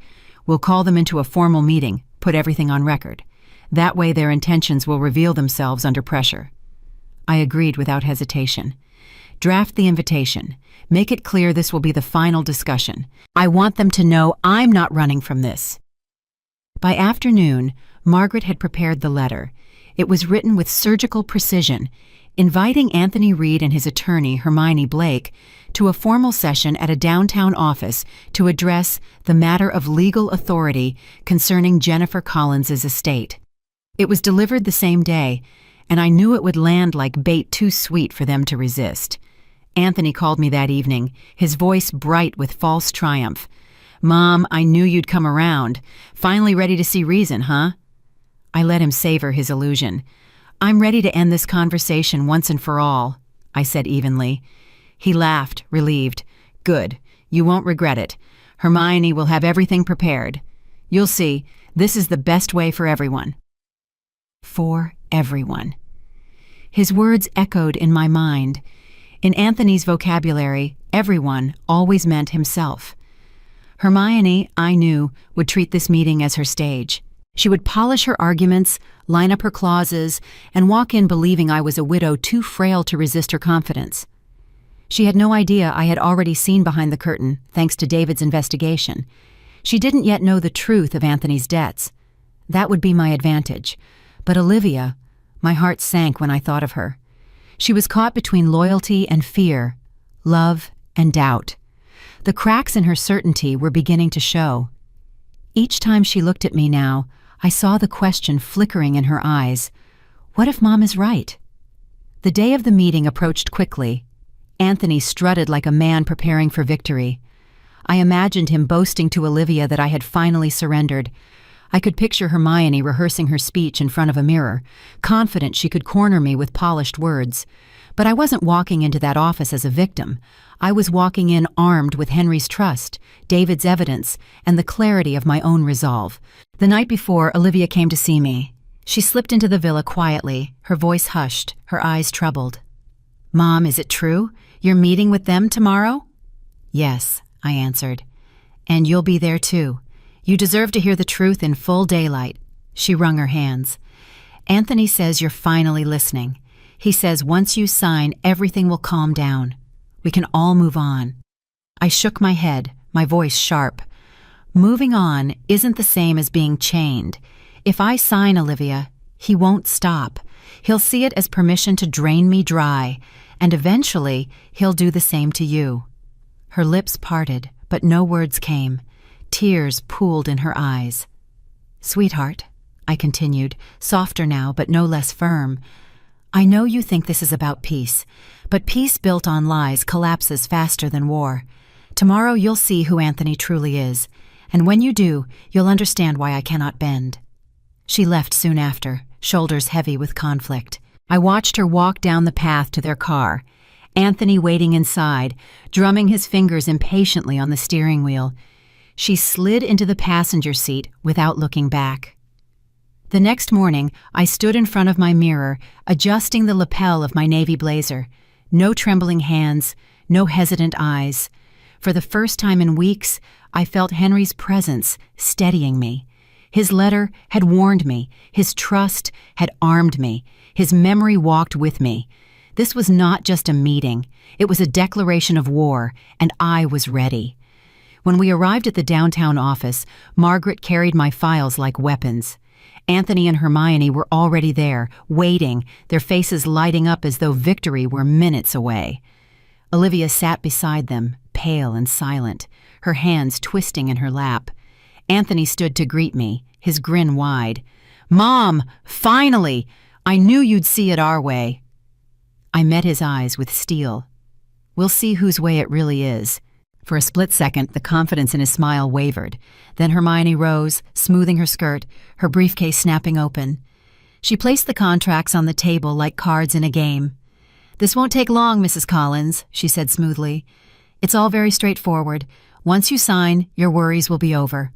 We'll call them into a formal meeting, put everything on record. That way their intentions will reveal themselves under pressure." I agreed without hesitation. "Draft the invitation. Make it clear this will be the final discussion. I want them to know I'm not running from this." By afternoon, Margaret had prepared the letter. It was written with surgical precision, inviting Anthony Reed and his attorney, Hermione Blake, to a formal session at a downtown office to address the matter of legal authority concerning Jennifer Collins's estate. It was delivered the same day, and I knew it would land like bait too sweet for them to resist. Anthony called me that evening, his voice bright with false triumph. "Mom, I knew you'd come around. Finally ready to see reason, huh?" I let him savor his illusion. "I'm ready to end this conversation once and for all," I said evenly. He laughed, relieved. "Good. You won't regret it. Hermione will have everything prepared. You'll see, this is the best way for everyone." For everyone. His words echoed in my mind. In Anthony's vocabulary, everyone always meant himself. Hermione, I knew, would treat this meeting as her stage. She would polish her arguments, line up her clauses, and walk in believing I was a widow too frail to resist her confidence. She had no idea I had already seen behind the curtain, thanks to David's investigation. She didn't yet know the truth of Anthony's debts. That would be my advantage. But Olivia, my heart sank when I thought of her. She was caught between loyalty and fear, love and doubt. The cracks in her certainty were beginning to show. Each time she looked at me now, I saw the question flickering in her eyes. What if Mom is right? The day of the meeting approached quickly. Anthony strutted like a man preparing for victory. I imagined him boasting to Olivia that I had finally surrendered. I could picture Hermione rehearsing her speech in front of a mirror, confident she could corner me with polished words. But I wasn't walking into that office as a victim. I was walking in armed with Henry's trust, David's evidence, and the clarity of my own resolve. The night before, Olivia came to see me. She slipped into the villa quietly, her voice hushed, her eyes troubled. "Mom, is it true? You're meeting with them tomorrow?" "Yes," I answered. "And you'll be there too. You deserve to hear the truth in full daylight." She wrung her hands. "Anthony says you're finally listening. He says once you sign, everything will calm down. We can all move on." I shook my head, my voice sharp. Moving on isn't the same as being chained. If I sign, Olivia, he won't stop. He'll see it as permission to drain me dry, and eventually he'll do the same to you. Her lips parted, but no words came. Tears pooled in her eyes. "Sweetheart," I continued, softer now but no less firm, "I know you think this is about peace, but peace built on lies collapses faster than war. Tomorrow you'll see who Anthony truly is, and when you do, you'll understand why I cannot bend." She left soon after, shoulders heavy with conflict. I watched her walk down the path to their car, Anthony waiting inside, drumming his fingers impatiently on the steering wheel. She slid into the passenger seat without looking back. The next morning, I stood in front of my mirror, adjusting the lapel of my navy blazer. No trembling hands, no hesitant eyes. For the first time in weeks, I felt Henry's presence steadying me. His letter had warned me. His trust had armed me. His memory walked with me. This was not just a meeting. It was a declaration of war, and I was ready. When we arrived at the downtown office, Margaret carried my files like weapons. Anthony and Hermione were already there, waiting, their faces lighting up as though victory were minutes away. Olivia sat beside them, pale and silent, her hands twisting in her lap. Anthony stood to greet me, his grin wide. "Mom, finally! I knew you'd see it our way." I met his eyes with steel. "We'll see whose way it really is." For a split second, the confidence in his smile wavered. Then Hermione rose, smoothing her skirt, her briefcase snapping open. She placed the contracts on the table like cards in a game. "This won't take long, Mrs. Collins," she said smoothly. "It's all very straightforward. Once you sign, your worries will be over."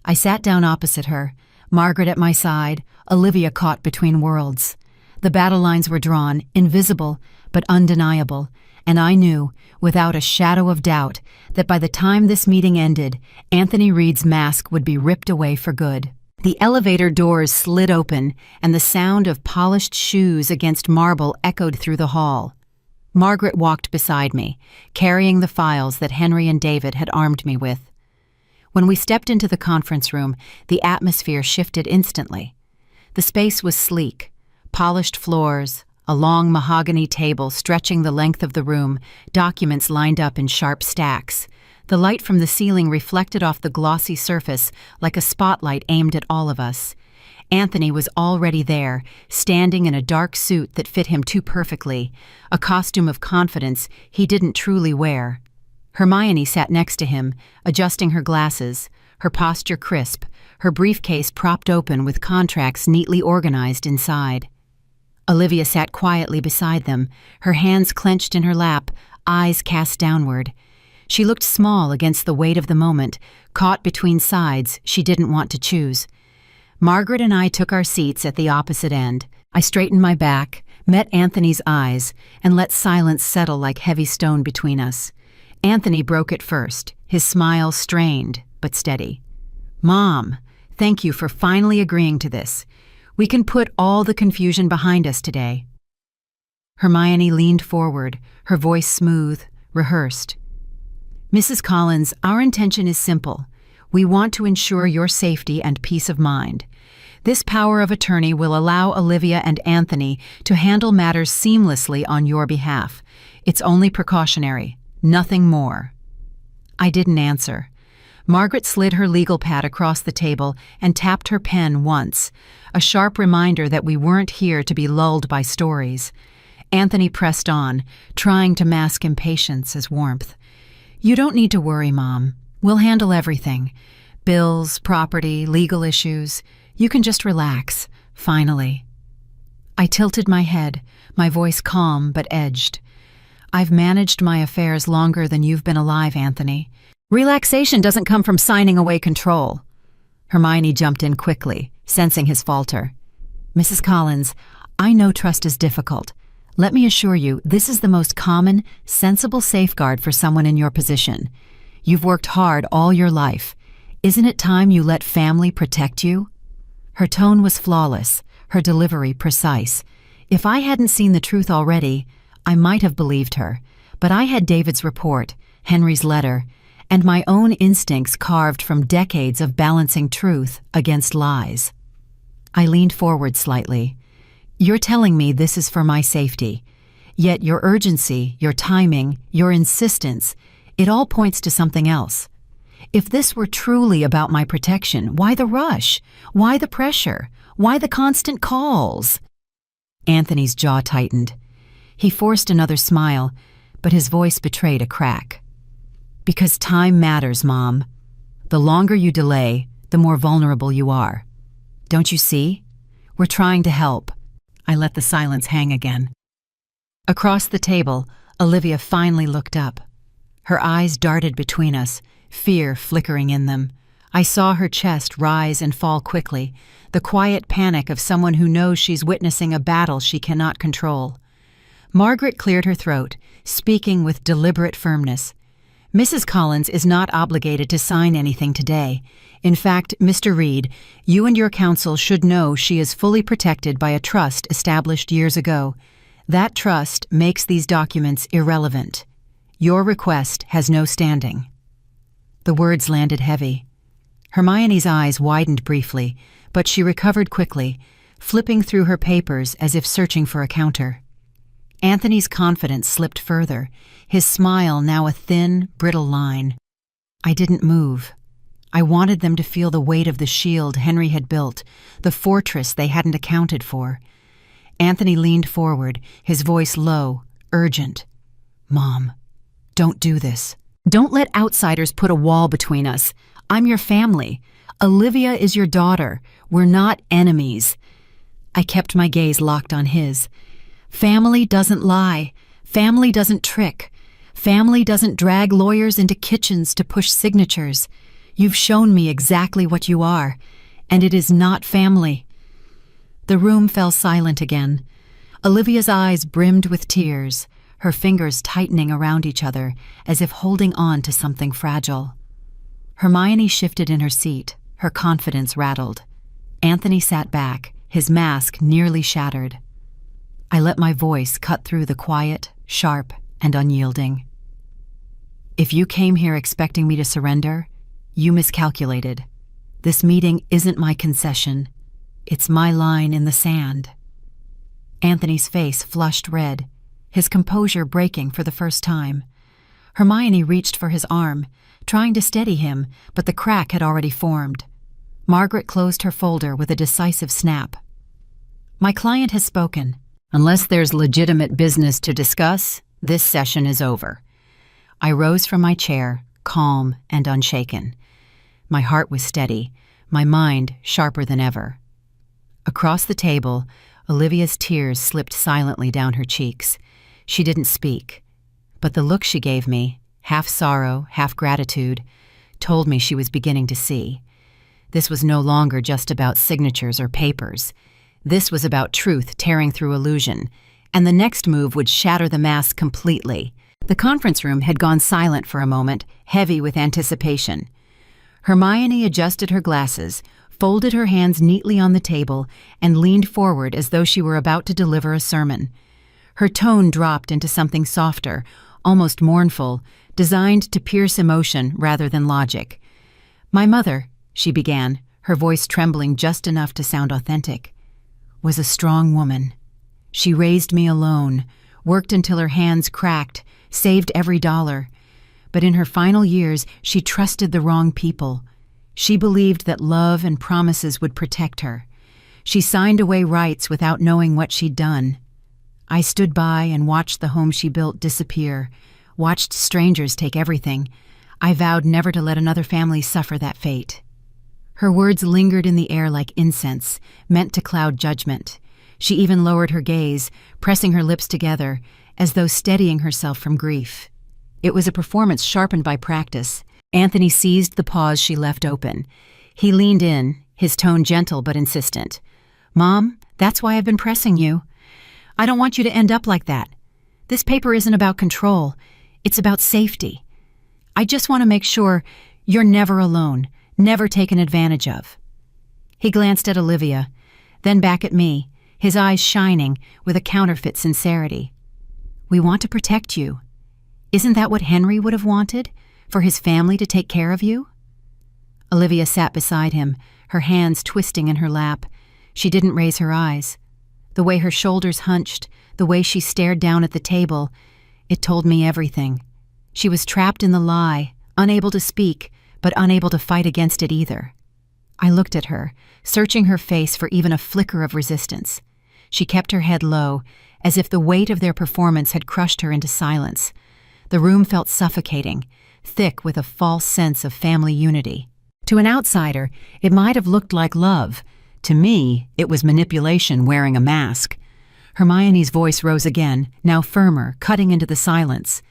I sat down opposite her, Margaret at my side, Olivia caught between worlds. The battle lines were drawn, invisible but undeniable, and I knew, without a shadow of doubt, that by the time this meeting ended, Anthony Reed's mask would be ripped away for good. The elevator doors slid open, and the sound of polished shoes against marble echoed through the hall. Margaret walked beside me, carrying the files that Henry and David had armed me with. When we stepped into the conference room, the atmosphere shifted instantly. The space was sleek, polished floors, a long mahogany table stretching the length of the room, documents lined up in sharp stacks. The light from the ceiling reflected off the glossy surface like a spotlight aimed at all of us. Anthony was already there, standing in a dark suit that fit him too perfectly, a costume of confidence he didn't truly wear. Hermione sat next to him, adjusting her glasses, her posture crisp, her briefcase propped open with contracts neatly organized inside. Olivia sat quietly beside them, her hands clenched in her lap, eyes cast downward. She looked small against the weight of the moment, caught between sides she didn't want to choose. Margaret and I took our seats at the opposite end. I straightened my back, met Anthony's eyes, and let silence settle like heavy stone between us. Anthony broke it first, his smile strained but steady. "Mom, thank you for finally agreeing to this. We can put all the confusion behind us today." Hermione leaned forward, her voice smooth, rehearsed. "Mrs. Collins, our intention is simple. We want to ensure your safety and peace of mind. This power of attorney will allow Olivia and Anthony to handle matters seamlessly on your behalf. It's only precautionary, nothing more." I didn't answer. Margaret slid her legal pad across the table and tapped her pen once, a sharp reminder that we weren't here to be lulled by stories. Anthony pressed on, trying to mask impatience as warmth. "You don't need to worry, Mom. We'll handle everything. Bills, property, legal issues. You can just relax, finally." I tilted my head, my voice calm but edged. "I've managed my affairs longer than you've been alive, Anthony. Relaxation doesn't come from signing away control." Hermione jumped in quickly, sensing his falter. "Mrs. Collins, I know trust is difficult. Let me assure you, this is the most common, sensible safeguard for someone in your position. You've worked hard all your life. Isn't it time you let family protect you?" Her tone was flawless, her delivery precise. If I hadn't seen the truth already, I might have believed her. But I had David's report, Henry's letter, and my own instincts carved from decades of balancing truth against lies. I leaned forward slightly. "You're telling me this is for my safety. Yet your urgency, your timing, your insistence, it all points to something else. If this were truly about my protection, why the rush? Why the pressure? Why the constant calls?" Anthony's jaw tightened. He forced another smile, but his voice betrayed a crack. "Because time matters, Mom. The longer you delay, the more vulnerable you are. Don't you see? We're trying to help." I let the silence hang again. Across the table, Olivia finally looked up. Her eyes darted between us, fear flickering in them. I saw her chest rise and fall quickly, the quiet panic of someone who knows she's witnessing a battle she cannot control. Margaret cleared her throat, speaking with deliberate firmness. Mrs. Collins is not obligated to sign anything today. In fact, Mr. Reed, you and your counsel should know she is fully protected by a trust established years ago. That trust makes these documents irrelevant. Your request has no standing. The words landed heavy. Hermione's eyes widened briefly, but she recovered quickly, flipping through her papers as if searching for a counter. Anthony's confidence slipped further, his smile now a thin, brittle line. I didn't move. I wanted them to feel the weight of the shield Henry had built, the fortress they hadn't accounted for. Anthony leaned forward, his voice low, urgent. Mom, don't do this. Don't let outsiders put a wall between us. I'm your family. Olivia is your daughter. We're not enemies. I kept my gaze locked on his. Family doesn't lie. Family doesn't trick. Family doesn't drag lawyers into kitchens to push signatures. You've shown me exactly what you are, and it is not family. The room fell silent again. Olivia's eyes brimmed with tears, her fingers tightening around each other as if holding on to something fragile. Hermione shifted in her seat, her confidence rattled. Anthony sat back, his mask nearly shattered. I let my voice cut through the quiet, sharp, and unyielding. If you came here expecting me to surrender, you miscalculated. This meeting isn't my concession. It's my line in the sand. Anthony's face flushed red, his composure breaking for the first time. Hermione reached for his arm, trying to steady him, but the crack had already formed. Margaret closed her folder with a decisive snap. My client has spoken. Unless there's legitimate business to discuss, this session is over. I rose from my chair, calm and unshaken. My heart was steady, my mind sharper than ever. Across the table, Olivia's tears slipped silently down her cheeks. She didn't speak, but the look she gave me, half sorrow, half gratitude, told me she was beginning to see. This was no longer just about signatures or papers. This was about truth tearing through illusion, and the next move would shatter the mask completely. The conference room had gone silent for a moment, heavy with anticipation. Hermione adjusted her glasses, folded her hands neatly on the table, and leaned forward as though she were about to deliver a sermon. Her tone dropped into something softer, almost mournful, designed to pierce emotion rather than logic. My mother, she began, her voice trembling just enough to sound authentic, was a strong woman. She raised me alone, worked until her hands cracked, saved every dollar. But in her final years, she trusted the wrong people. She believed that love and promises would protect her. She signed away rights without knowing what she'd done. I stood by and watched the home she built disappear, watched strangers take everything. I vowed never to let another family suffer that fate. Her words lingered in the air like incense, meant to cloud judgment. She even lowered her gaze, pressing her lips together, as though steadying herself from grief. It was a performance sharpened by practice. Anthony seized the pause she left open. He leaned in, his tone gentle but insistent. Mom, that's why I've been pressing you. I don't want you to end up like that. This paper isn't about control. It's about safety. I just want to make sure you're never alone, never taken advantage of. He glanced at Olivia, then back at me, his eyes shining with a counterfeit sincerity. We want to protect you. Isn't that what Henry would have wanted? For his family to take care of you? Olivia sat beside him, her hands twisting in her lap. She didn't raise her eyes. The way her shoulders hunched, the way she stared down at the table, it told me everything. She was trapped in the lie, unable to speak, but unable to fight against it either. I looked at her, searching her face for even a flicker of resistance. She kept her head low, as if the weight of their performance had crushed her into silence. The room felt suffocating, thick with a false sense of family unity. To an outsider, it might have looked like love. To me, it was manipulation wearing a mask. Hermione's voice rose again, now firmer, cutting into the silence.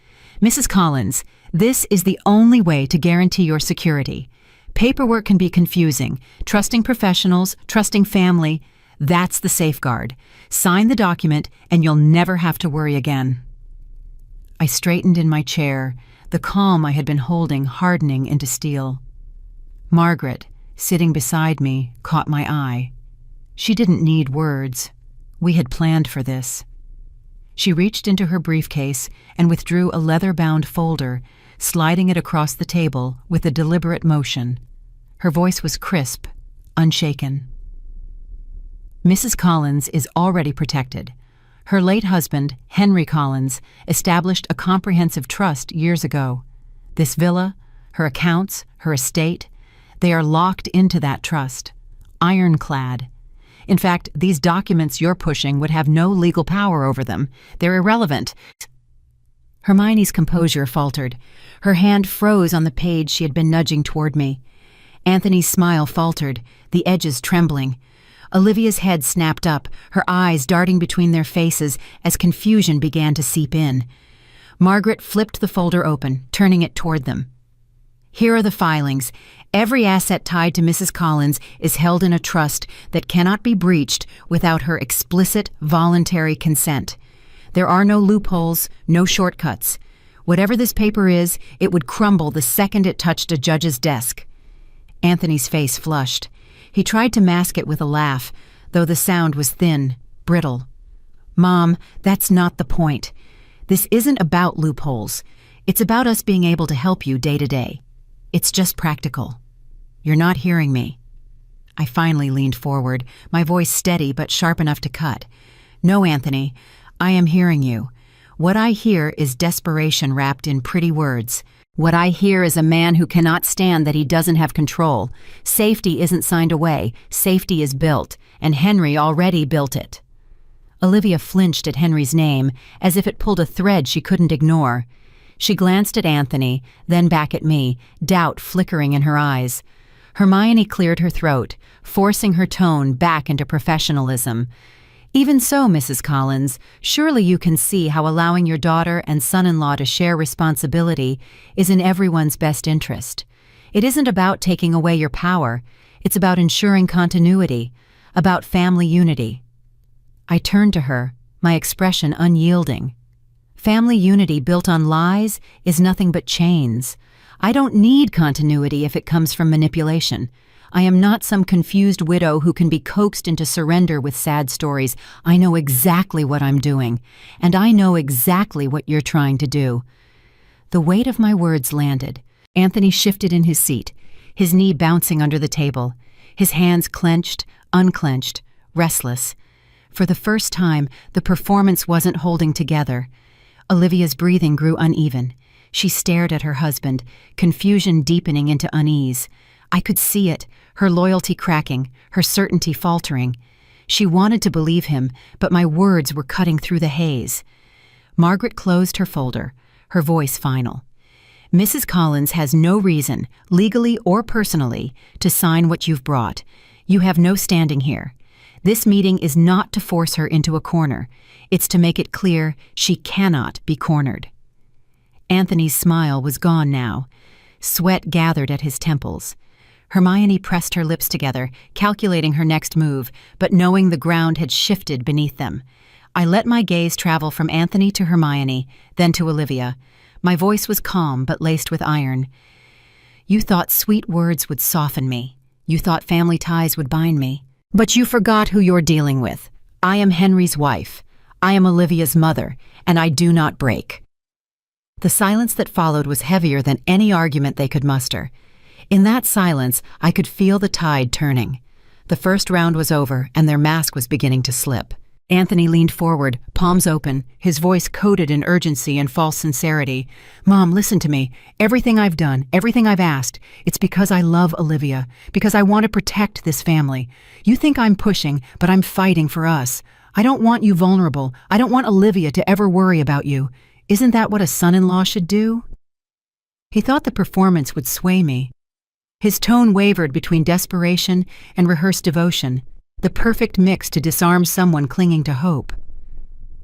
Mrs. Collins, this is the only way to guarantee your security. Paperwork can be confusing. Trusting professionals, trusting family, that's the safeguard. Sign the document and you'll never have to worry again. I straightened in my chair, the calm I had been holding hardening into steel. Margaret, sitting beside me, caught my eye. She didn't need words. We had planned for this. She reached into her briefcase and withdrew a leather-bound folder, sliding it across the table with a deliberate motion. Her voice was crisp, unshaken. Mrs. Collins is already protected. Her late husband, Henry Collins, established a comprehensive trust years ago. This villa, her accounts, her estate, they are locked into that trust, ironclad. In fact, these documents you're pushing would have no legal power over them. They're irrelevant. Hermione's composure faltered. Her hand froze on the page she had been nudging toward me. Anthony's smile faltered, the edges trembling. Olivia's head snapped up, her eyes darting between their faces as confusion began to seep in. Margaret flipped the folder open, turning it toward them. Here are the filings. Every asset tied to Mrs. Collins is held in a trust that cannot be breached without her explicit, voluntary consent. There are no loopholes, no shortcuts. Whatever this paper is, it would crumble the second it touched a judge's desk. Anthony's face flushed. He tried to mask it with a laugh, though the sound was thin, brittle. Mom, that's not the point. This isn't about loopholes. It's about us being able to help you day to day. It's just practical. You're not hearing me. I finally leaned forward, my voice steady but sharp enough to cut. No, Anthony, I am hearing you. What I hear is desperation wrapped in pretty words. What I hear is a man who cannot stand that he doesn't have control. Safety isn't signed away, safety is built, and Henry already built it. Olivia flinched at Henry's name, as if it pulled a thread she couldn't ignore. She glanced at Anthony, then back at me, doubt flickering in her eyes. Hermione cleared her throat, forcing her tone back into professionalism. Even so, Mrs. Collins, surely you can see how allowing your daughter and son-in-law to share responsibility is in everyone's best interest. It isn't about taking away your power. It's about ensuring continuity, about family unity. I turned to her, my expression unyielding. Family unity built on lies is nothing but chains. I don't need continuity if it comes from manipulation. I am not some confused widow who can be coaxed into surrender with sad stories. I know exactly what I'm doing, and I know exactly what you're trying to do. The weight of my words landed. Anthony shifted in his seat, his knee bouncing under the table, his hands clenched, unclenched, restless. For the first time, the performance wasn't holding together. Olivia's breathing grew uneven. She stared at her husband, confusion deepening into unease. I could see it, her loyalty cracking, her certainty faltering. She wanted to believe him, but my words were cutting through the haze. Margaret closed her folder, her voice final. Mrs. Collins has no reason, legally or personally, to sign what you've brought. You have no standing here. This meeting is not to force her into a corner. It's to make it clear she cannot be cornered. Anthony's smile was gone now. Sweat gathered at his temples. Hermione pressed her lips together, calculating her next move, but knowing the ground had shifted beneath them. I let my gaze travel from Anthony to Hermione, then to Olivia. My voice was calm but laced with iron. You thought sweet words would soften me. You thought family ties would bind me. But you forgot who you're dealing with. I am Henry's wife. I am Olivia's mother, and I do not break. The silence that followed was heavier than any argument they could muster. In that silence, I could feel the tide turning. The first round was over, and their mask was beginning to slip. Anthony leaned forward, palms open, his voice coated in urgency and false sincerity. Mom, listen to me. Everything I've done, everything I've asked, it's because I love Olivia, because I want to protect this family. You think I'm pushing, but I'm fighting for us. I don't want you vulnerable. I don't want Olivia to ever worry about you. Isn't that what a son-in-law should do? He thought the performance would sway me. His tone wavered between desperation and rehearsed devotion, the perfect mix to disarm someone clinging to hope.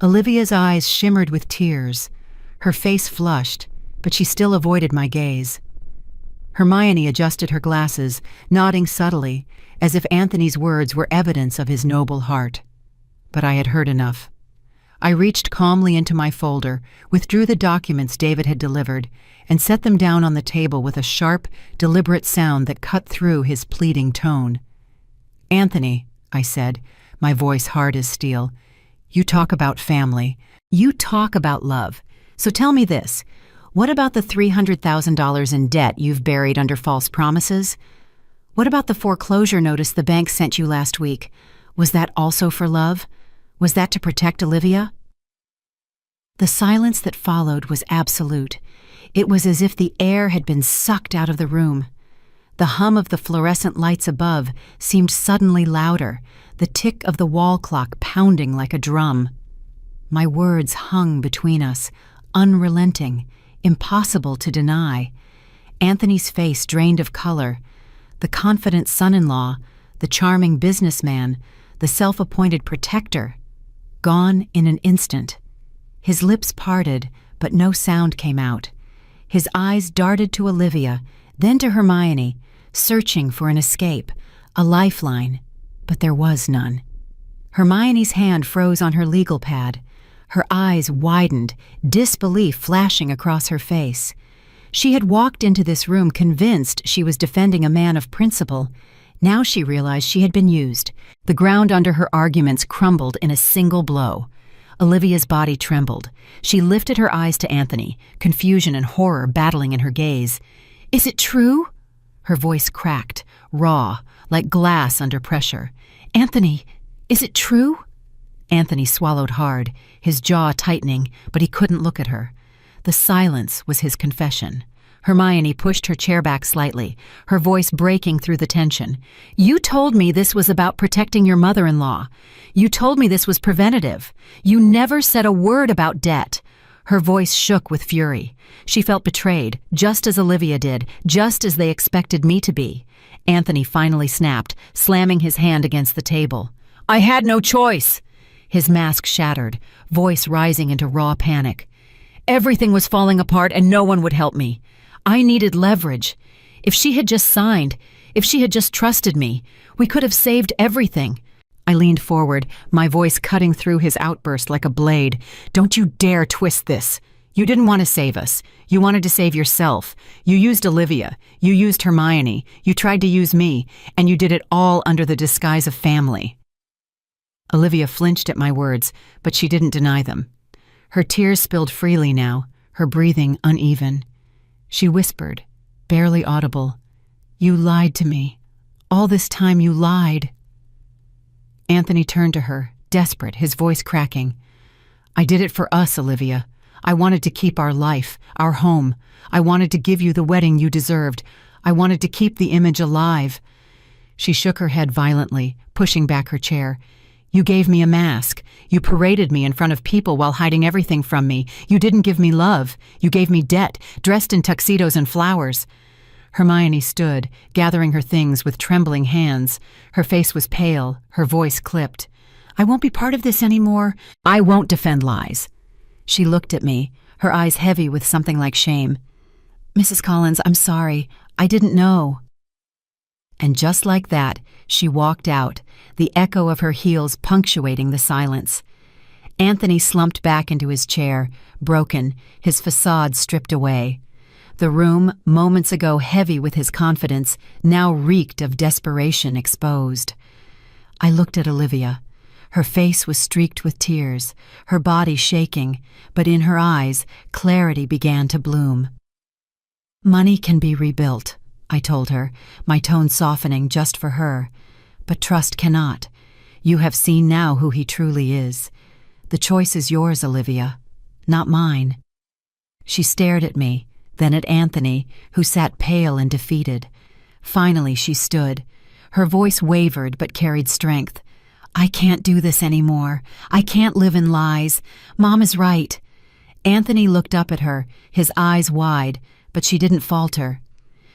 Olivia's eyes shimmered with tears. Her face flushed, but she still avoided my gaze. Hermione adjusted her glasses, nodding subtly, as if Anthony's words were evidence of his noble heart. But I had heard enough. I reached calmly into my folder, withdrew the documents David had delivered, and set them down on the table with a sharp, deliberate sound that cut through his pleading tone. "Anthony," I said, my voice hard as steel, "you talk about family. You talk about love. So tell me this. What about the $300,000 in debt you've buried under false promises? What about the foreclosure notice the bank sent you last week? Was that also for love? Was that to protect Olivia?" The silence that followed was absolute. It was as if the air had been sucked out of the room. The hum of the fluorescent lights above seemed suddenly louder, the tick of the wall clock pounding like a drum. My words hung between us, unrelenting, impossible to deny. Anthony's face drained of color. The confident son-in-law, the charming businessman, the self-appointed protector, gone in an instant. His lips parted, but no sound came out. His eyes darted to Olivia, then to Hermione, searching for an escape, a lifeline, but there was none. Hermione's hand froze on her legal pad. Her eyes widened, disbelief flashing across her face. She had walked into this room convinced she was defending a man of principle. Now she realized she had been used. The ground under her arguments crumbled in a single blow. Olivia's body trembled. She lifted her eyes to Anthony, confusion and horror battling in her gaze. "Is it true?" Her voice cracked, raw, like glass under pressure. "Anthony, is it true?" Anthony swallowed hard, his jaw tightening, but he couldn't look at her. The silence was his confession. Hermione pushed her chair back slightly, her voice breaking through the tension. "You told me this was about protecting your mother-in-law. You told me this was preventative. You never said a word about debt." Her voice shook with fury. She felt betrayed, just as Olivia did, just as they expected me to be. Anthony finally snapped, slamming his hand against the table. "I had no choice." His mask shattered, voice rising into raw panic. "Everything was falling apart and no one would help me. I needed leverage. If she had just signed, if she had just trusted me, we could have saved everything." I leaned forward, my voice cutting through his outburst like a blade. "Don't you dare twist this. You didn't want to save us. You wanted to save yourself. You used Olivia. You used Hermione. You tried to use me, and you did it all under the disguise of family." Olivia flinched at my words, but she didn't deny them. Her tears spilled freely now, her breathing uneven. She whispered, barely audible, "You lied to me. All this time you lied." Anthony turned to her, desperate, his voice cracking. "I did it for us, Olivia. I wanted to keep our life, our home. I wanted to give you the wedding you deserved. I wanted to keep the image alive." She shook her head violently, pushing back her chair. "You gave me a mask. You paraded me in front of people while hiding everything from me. You didn't give me love. You gave me debt, dressed in tuxedos and flowers." Hermione stood, gathering her things with trembling hands. Her face was pale, her voice clipped. "I won't be part of this anymore. I won't defend lies." She looked at me, her eyes heavy with something like shame. "Mrs. Collins, I'm sorry. I didn't know." And just like that, she walked out, the echo of her heels punctuating the silence. Anthony slumped back into his chair, broken, his facade stripped away. The room, moments ago heavy with his confidence, now reeked of desperation exposed. I looked at Olivia. Her face was streaked with tears, her body shaking, but in her eyes, clarity began to bloom. "Money can be rebuilt," I told her, my tone softening just for her. "But trust cannot. You have seen now who he truly is. The choice is yours, Olivia, not mine." She stared at me, then at Anthony, who sat pale and defeated. Finally she stood. Her voice wavered but carried strength. "I can't do this anymore. I can't live in lies. Mom is right." Anthony looked up at her, his eyes wide, but she didn't falter.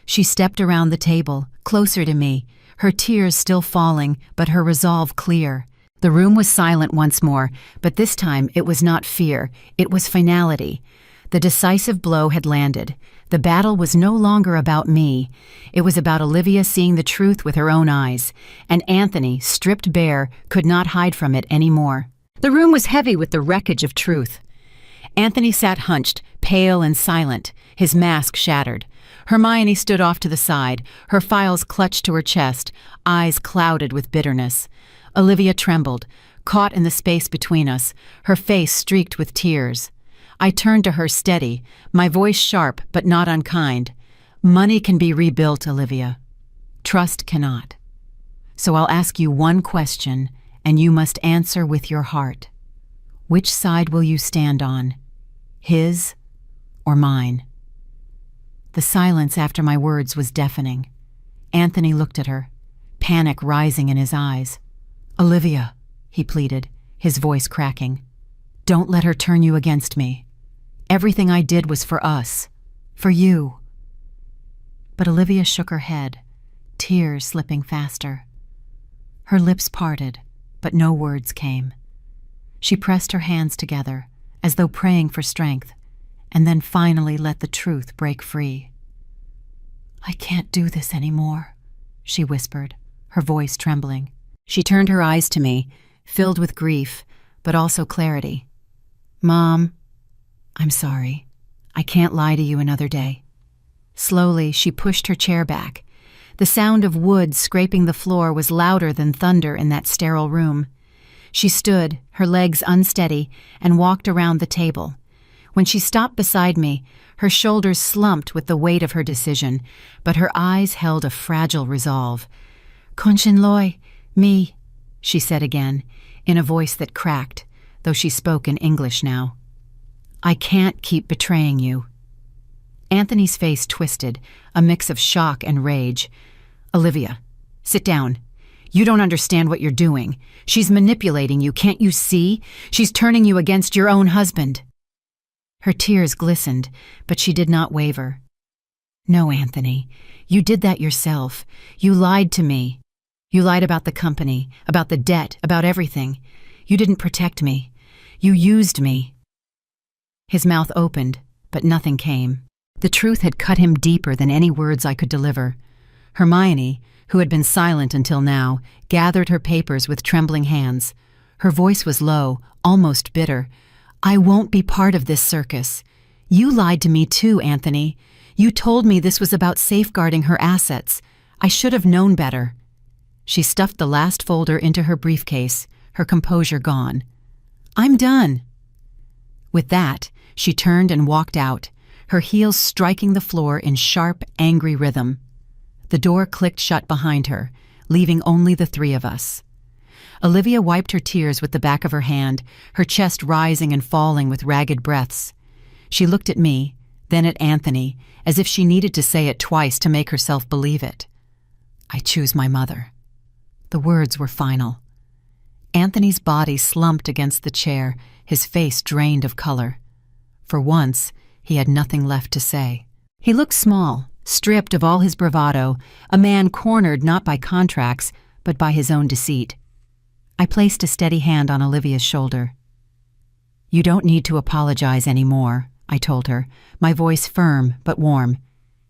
She stepped around the table, closer to me, her tears still falling, but her resolve clear. The room was silent once more, but this time it was not fear, it was finality. The decisive blow had landed. The battle was no longer about me. It was about Olivia seeing the truth with her own eyes, and Anthony, stripped bare, could not hide from it anymore. The room was heavy with the wreckage of truth. Anthony sat hunched, pale and silent, his mask shattered. Hermione stood off to the side, her files clutched to her chest, eyes clouded with bitterness. Olivia trembled, caught in the space between us, her face streaked with tears. I turned to her steady, my voice sharp but not unkind. Money can be rebuilt, Olivia. Trust cannot. So I'll ask you one question, and you must answer with your heart. Which side will you stand on? His or mine? The silence after my words was deafening. Anthony looked at her, panic rising in his eyes. Olivia, he pleaded, his voice cracking. Don't let her turn you against me. Everything I did was for us, for you. But Olivia shook her head, tears slipping faster. Her lips parted, but no words came. She pressed her hands together, as though praying for strength, and then finally let the truth break free. I can't do this anymore, she whispered, her voice trembling. She turned her eyes to me, filled with grief, but also clarity. Mom, I'm sorry. I can't lie to you another day. Slowly, she pushed her chair back. The sound of wood scraping the floor was louder than thunder in that sterile room. She stood, her legs unsteady, and walked around the table. When she stopped beside me, her shoulders slumped with the weight of her decision, but her eyes held a fragile resolve. Conchinloy, me, she said again, in a voice that cracked, though she spoke in English now. I can't keep betraying you. Anthony's face twisted, a mix of shock and rage. Olivia, sit down. You don't understand what you're doing. She's manipulating you, can't you see? She's turning you against your own husband. Her tears glistened, but she did not waver. No, Anthony, you did that yourself. You lied to me. You lied about the company, about the debt, about everything. You didn't protect me. You used me. His mouth opened, but nothing came. The truth had cut him deeper than any words I could deliver. Hermione, who had been silent until now, gathered her papers with trembling hands. Her voice was low, almost bitter. I won't be part of this circus. You lied to me too, Anthony. You told me this was about safeguarding her assets. I should have known better. She stuffed the last folder into her briefcase, her composure gone. I'm done. With that, she turned and walked out, her heels striking the floor in sharp, angry rhythm. The door clicked shut behind her, leaving only the three of us. Olivia wiped her tears with the back of her hand, her chest rising and falling with ragged breaths. She looked at me, then at Anthony, as if she needed to say it twice to make herself believe it. I choose my mother. The words were final. Anthony's body slumped against the chair, his face drained of color. For once, he had nothing left to say. He looked small, stripped of all his bravado, a man cornered not by contracts, but by his own deceit. I placed a steady hand on Olivia's shoulder. You don't need to apologize anymore, I told her, my voice firm but warm.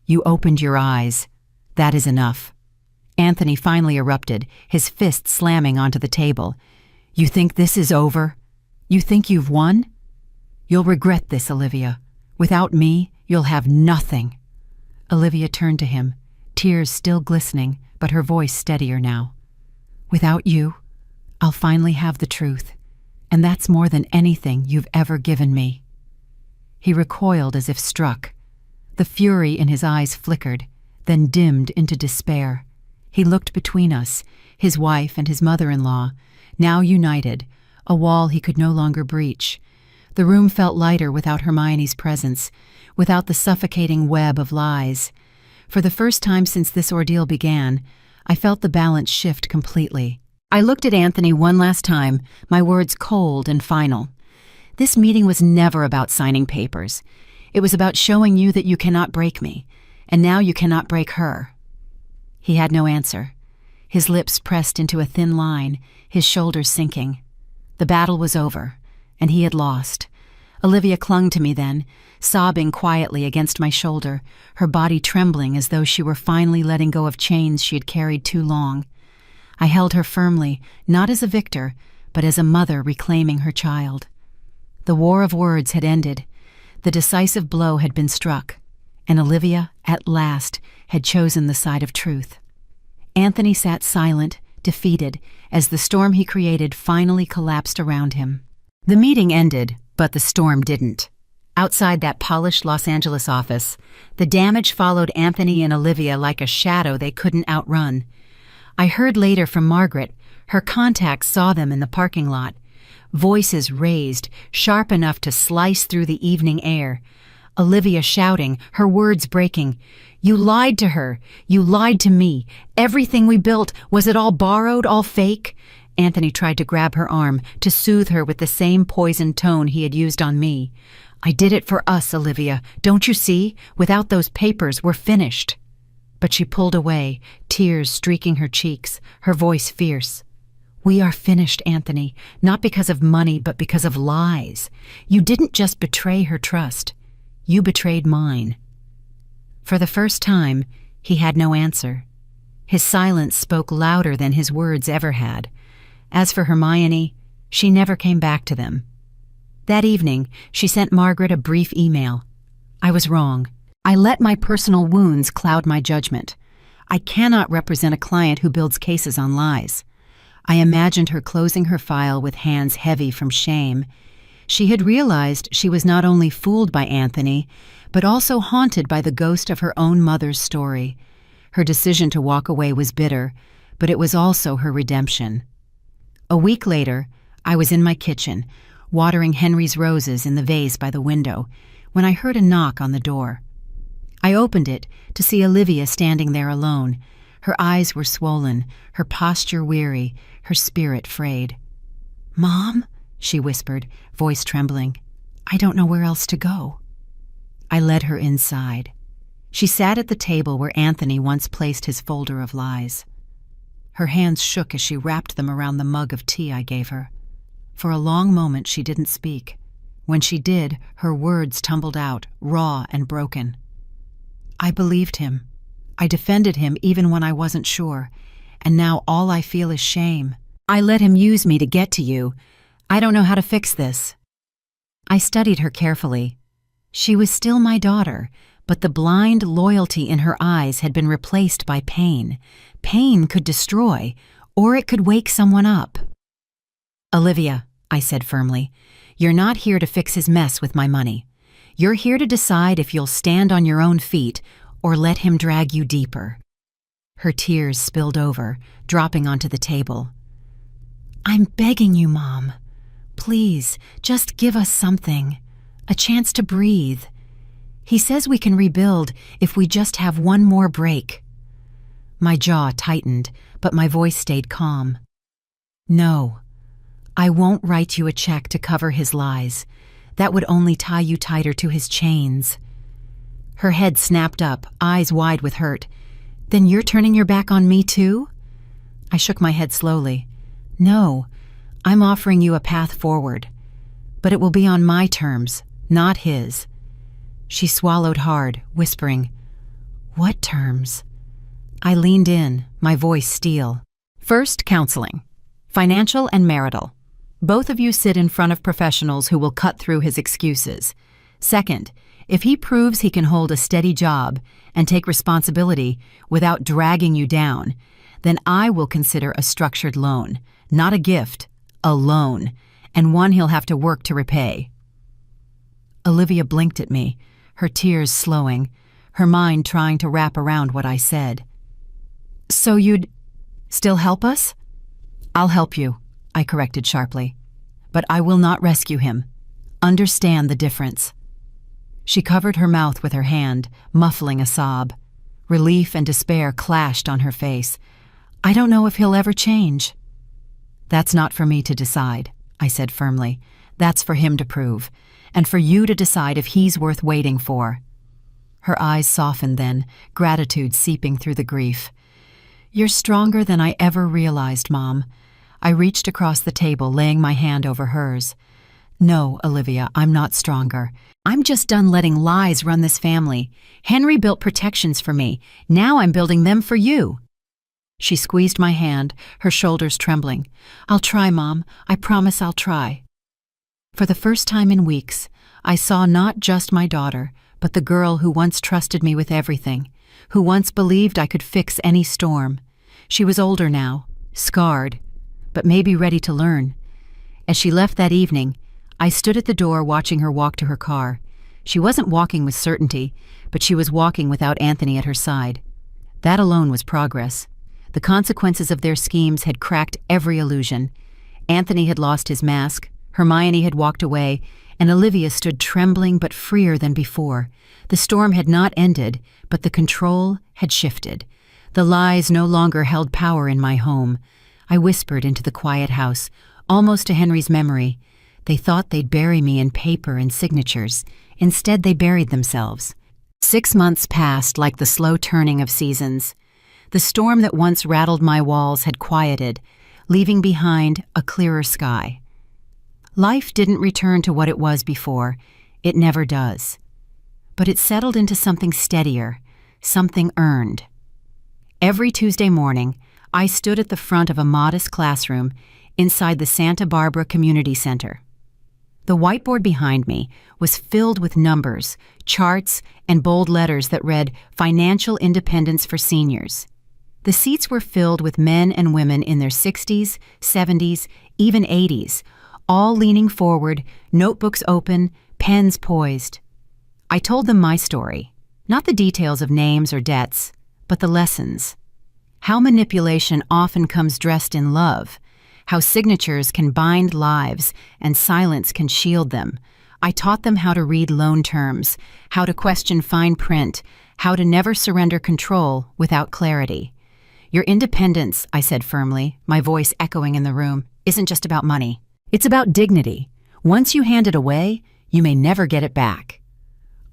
You opened your eyes. That is enough. Anthony finally erupted, his fist slamming onto the table. You think this is over? You think you've won? You'll regret this, Olivia. Without me, you'll have nothing. Olivia turned to him, tears still glistening, but her voice steadier now. Without you, I'll finally have the truth, and that's more than anything you've ever given me. He recoiled as if struck. The fury in his eyes flickered, then dimmed into despair. He looked between us, his wife and his mother-in-law, now united, a wall he could no longer breach. The room felt lighter without Hermione's presence, without the suffocating web of lies. For the first time since this ordeal began, I felt the balance shift completely. I looked at Anthony one last time, my words cold and final. This meeting was never about signing papers. It was about showing you that you cannot break me, and now you cannot break her. He had no answer. His lips pressed into a thin line, his shoulders sinking. The battle was over, and he had lost. Olivia clung to me then, sobbing quietly against my shoulder, her body trembling as though she were finally letting go of chains she had carried too long. I held her firmly, not as a victor, but as a mother reclaiming her child. The war of words had ended. The decisive blow had been struck, and Olivia, at last, had chosen the side of truth. Anthony sat silent, defeated, as the storm he created finally collapsed around him. The meeting ended, but the storm didn't. Outside that polished Los Angeles office, the damage followed Anthony and Olivia like a shadow they couldn't outrun. I heard later from Margaret, her contacts saw them in the parking lot, voices raised, sharp enough to slice through the evening air. Olivia shouting, her words breaking. "You lied to her. You lied to me. Everything we built, was it all borrowed, all fake?" Anthony tried to grab her arm, to soothe her with the same poisoned tone he had used on me. "I did it for us, Olivia. Don't you see? Without those papers, we're finished." But she pulled away, tears streaking her cheeks, her voice fierce. "We are finished, Anthony, not because of money, but because of lies. You didn't just betray her trust. You betrayed mine." For the first time, he had no answer. His silence spoke louder than his words ever had. As for Hermione, she never came back to them. That evening, she sent Margaret a brief email. "I was wrong. I let my personal wounds cloud my judgment. I cannot represent a client who builds cases on lies." I imagined her closing her file with hands heavy from shame. She had realized she was not only fooled by Anthony, but also haunted by the ghost of her own mother's story. Her decision to walk away was bitter, but it was also her redemption. A week later, I was in my kitchen, watering Henry's roses in the vase by the window, when I heard a knock on the door. I opened it to see Olivia standing there alone. Her eyes were swollen, her posture weary, her spirit frayed. "Mom?" she whispered, voice trembling. "I don't know where else to go." I led her inside. She sat at the table where Anthony once placed his folder of lies. Her hands shook as she wrapped them around the mug of tea I gave her. For a long moment she didn't speak. When she did, her words tumbled out, raw and broken. "I believed him. I defended him even when I wasn't sure, and now all I feel is shame. I let him use me to get to you. I don't know how to fix this." I studied her carefully. She was still my daughter, but the blind loyalty in her eyes had been replaced by pain. Pain could destroy, or it could wake someone up. "Olivia," I said firmly, "you're not here to fix his mess with my money. You're here to decide if you'll stand on your own feet or let him drag you deeper." Her tears spilled over, dropping onto the table. "I'm begging you, Mom. Please, just give us something. A chance to breathe. He says we can rebuild if we just have one more break." My jaw tightened, but my voice stayed calm. "No, I won't write you a check to cover his lies. That would only tie you tighter to his chains." Her head snapped up, eyes wide with hurt. "Then you're turning your back on me too?" I shook my head slowly. "No, I'm offering you a path forward. But it will be on my terms, not his." She swallowed hard, whispering, "What terms?" I leaned in, my voice steel. "First, counseling. Financial and marital. Both of you sit in front of professionals who will cut through his excuses. Second, if he proves he can hold a steady job and take responsibility without dragging you down, then I will consider a structured loan, not a gift, a loan, and one he'll have to work to repay." Olivia blinked at me, her tears slowing, her mind trying to wrap around what I said. "So you'd still help us?" "I'll help you," I corrected sharply. "But I will not rescue him. Understand the difference." She covered her mouth with her hand, muffling a sob. Relief and despair clashed on her face. "I don't know if he'll ever change." "That's not for me to decide," I said firmly. "That's for him to prove, and for you to decide if he's worth waiting for." Her eyes softened then, gratitude seeping through the grief. "You're stronger than I ever realized, Mom." I reached across the table, laying my hand over hers. No, Olivia, I'm not stronger. I'm just done letting lies run this family. Henry built protections for me. Now I'm building them for you. She squeezed my hand, her shoulders trembling. I'll try, Mom. I promise I'll try. For the first time in weeks, I saw not just my daughter, but the girl who once trusted me with everything, who once believed I could fix any storm. She was older now, scarred, but maybe ready to learn. As she left that evening, I stood at the door watching her walk to her car. She wasn't walking with certainty, but she was walking without Anthony at her side. That alone was progress. The consequences of their schemes had cracked every illusion. Anthony had lost his mask, Hermione had walked away, and Olivia stood trembling but freer than before. The storm had not ended, but the control had shifted. The lies no longer held power in my home. I whispered into the quiet house, almost to Henry's memory. They thought they'd bury me in paper and signatures. Instead, they buried themselves. 6 months passed like the slow turning of seasons. The storm that once rattled my walls had quieted, leaving behind a clearer sky. Life didn't return to what it was before. It never does. But it settled into something steadier, something earned. Every Tuesday morning, I stood at the front of a modest classroom inside the Santa Barbara Community Center. The whiteboard behind me was filled with numbers, charts, and bold letters that read "Financial Independence for Seniors." The seats were filled with men and women in their 60s, 70s, even 80s, all leaning forward, notebooks open, pens poised. I told them my story, not the details of names or debts, but the lessons. How manipulation often comes dressed in love, how signatures can bind lives and silence can shield them. I taught them how to read loan terms, how to question fine print, how to never surrender control without clarity. Your independence, I said firmly, my voice echoing in the room, isn't just about money. It's about dignity. Once you hand it away, you may never get it back.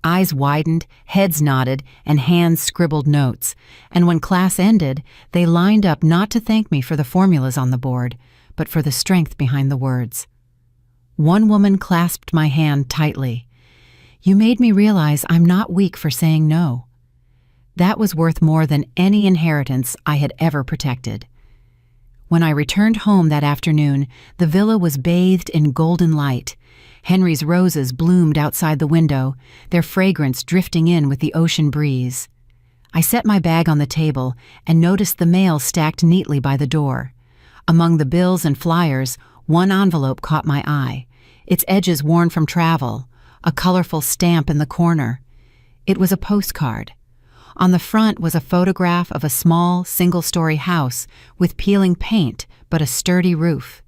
Eyes widened, heads nodded, and hands scribbled notes. And when class ended, they lined up not to thank me for the formulas on the board, but for the strength behind the words. One woman clasped my hand tightly. You made me realize I'm not weak for saying no. That was worth more than any inheritance I had ever protected. When I returned home that afternoon, the villa was bathed in golden light. Henry's roses bloomed outside the window, their fragrance drifting in with the ocean breeze. I set my bag on the table and noticed the mail stacked neatly by the door. Among the bills and flyers, one envelope caught my eye, its edges worn from travel, a colorful stamp in the corner. It was a postcard. On the front was a photograph of a small, single-story house with peeling paint but a sturdy roof.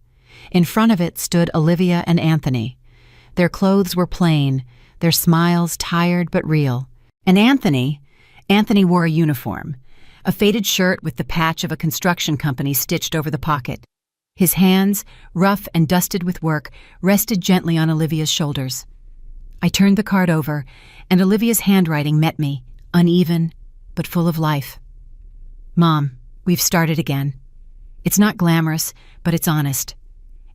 In front of it stood Olivia and Anthony. Their clothes were plain, their smiles tired but real. And Anthony wore a uniform, a faded shirt with the patch of a construction company stitched over the pocket. His hands, rough and dusted with work, rested gently on Olivia's shoulders. I turned the card over, and Olivia's handwriting met me, uneven, but full of life. Mom, we've started again. It's not glamorous, but it's honest.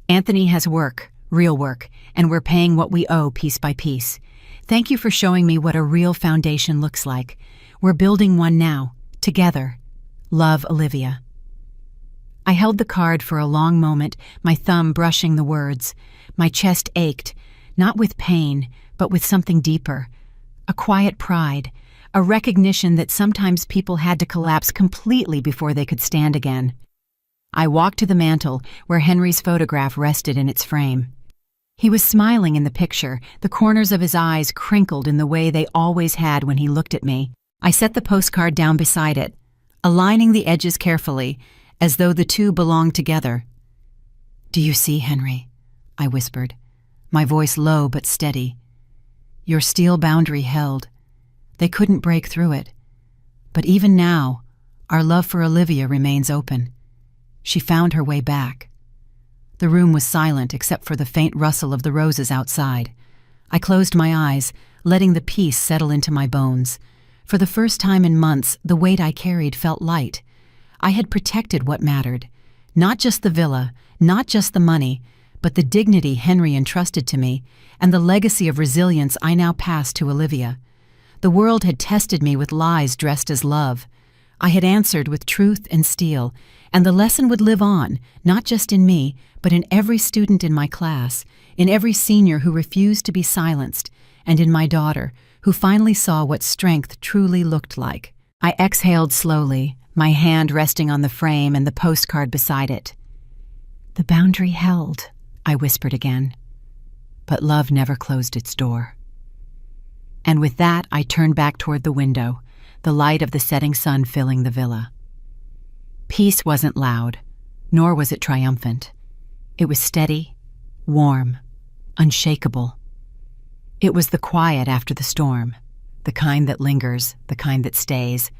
Anthony has work, real work, and we're paying what we owe piece by piece. Thank you for showing me what a real foundation looks like. We're building one now, together. Love, Olivia. I held the card for a long moment, my thumb brushing the words. My chest ached, not with pain, but with something deeper. A quiet pride, a recognition that sometimes people had to collapse completely before they could stand again. I walked to the mantel where Henry's photograph rested in its frame. He was smiling in the picture, the corners of his eyes crinkled in the way they always had when he looked at me. I set the postcard down beside it, aligning the edges carefully, as though the two belonged together. "Do you see, Henry?" I whispered, my voice low but steady. Your steel boundary held. They couldn't break through it. But even now, our love for Olivia remains open. She found her way back. The room was silent except for the faint rustle of the roses outside. I closed my eyes, letting the peace settle into my bones. For the first time in months, the weight I carried felt light. I had protected what mattered. Not just the villa, not just the money, but the dignity Henry entrusted to me and the legacy of resilience I now passed to Olivia. The world had tested me with lies dressed as love. I had answered with truth and steel, and the lesson would live on, not just in me, but in every student in my class, in every senior who refused to be silenced, and in my daughter, who finally saw what strength truly looked like. I exhaled slowly, my hand resting on the frame and the postcard beside it. "The boundary held," I whispered again. But love never closed its door. And with that, I turned back toward the window, the light of the setting sun filling the villa. Peace wasn't loud, nor was it triumphant. It was steady, warm, unshakable. It was the quiet after the storm, the kind that lingers, the kind that stays,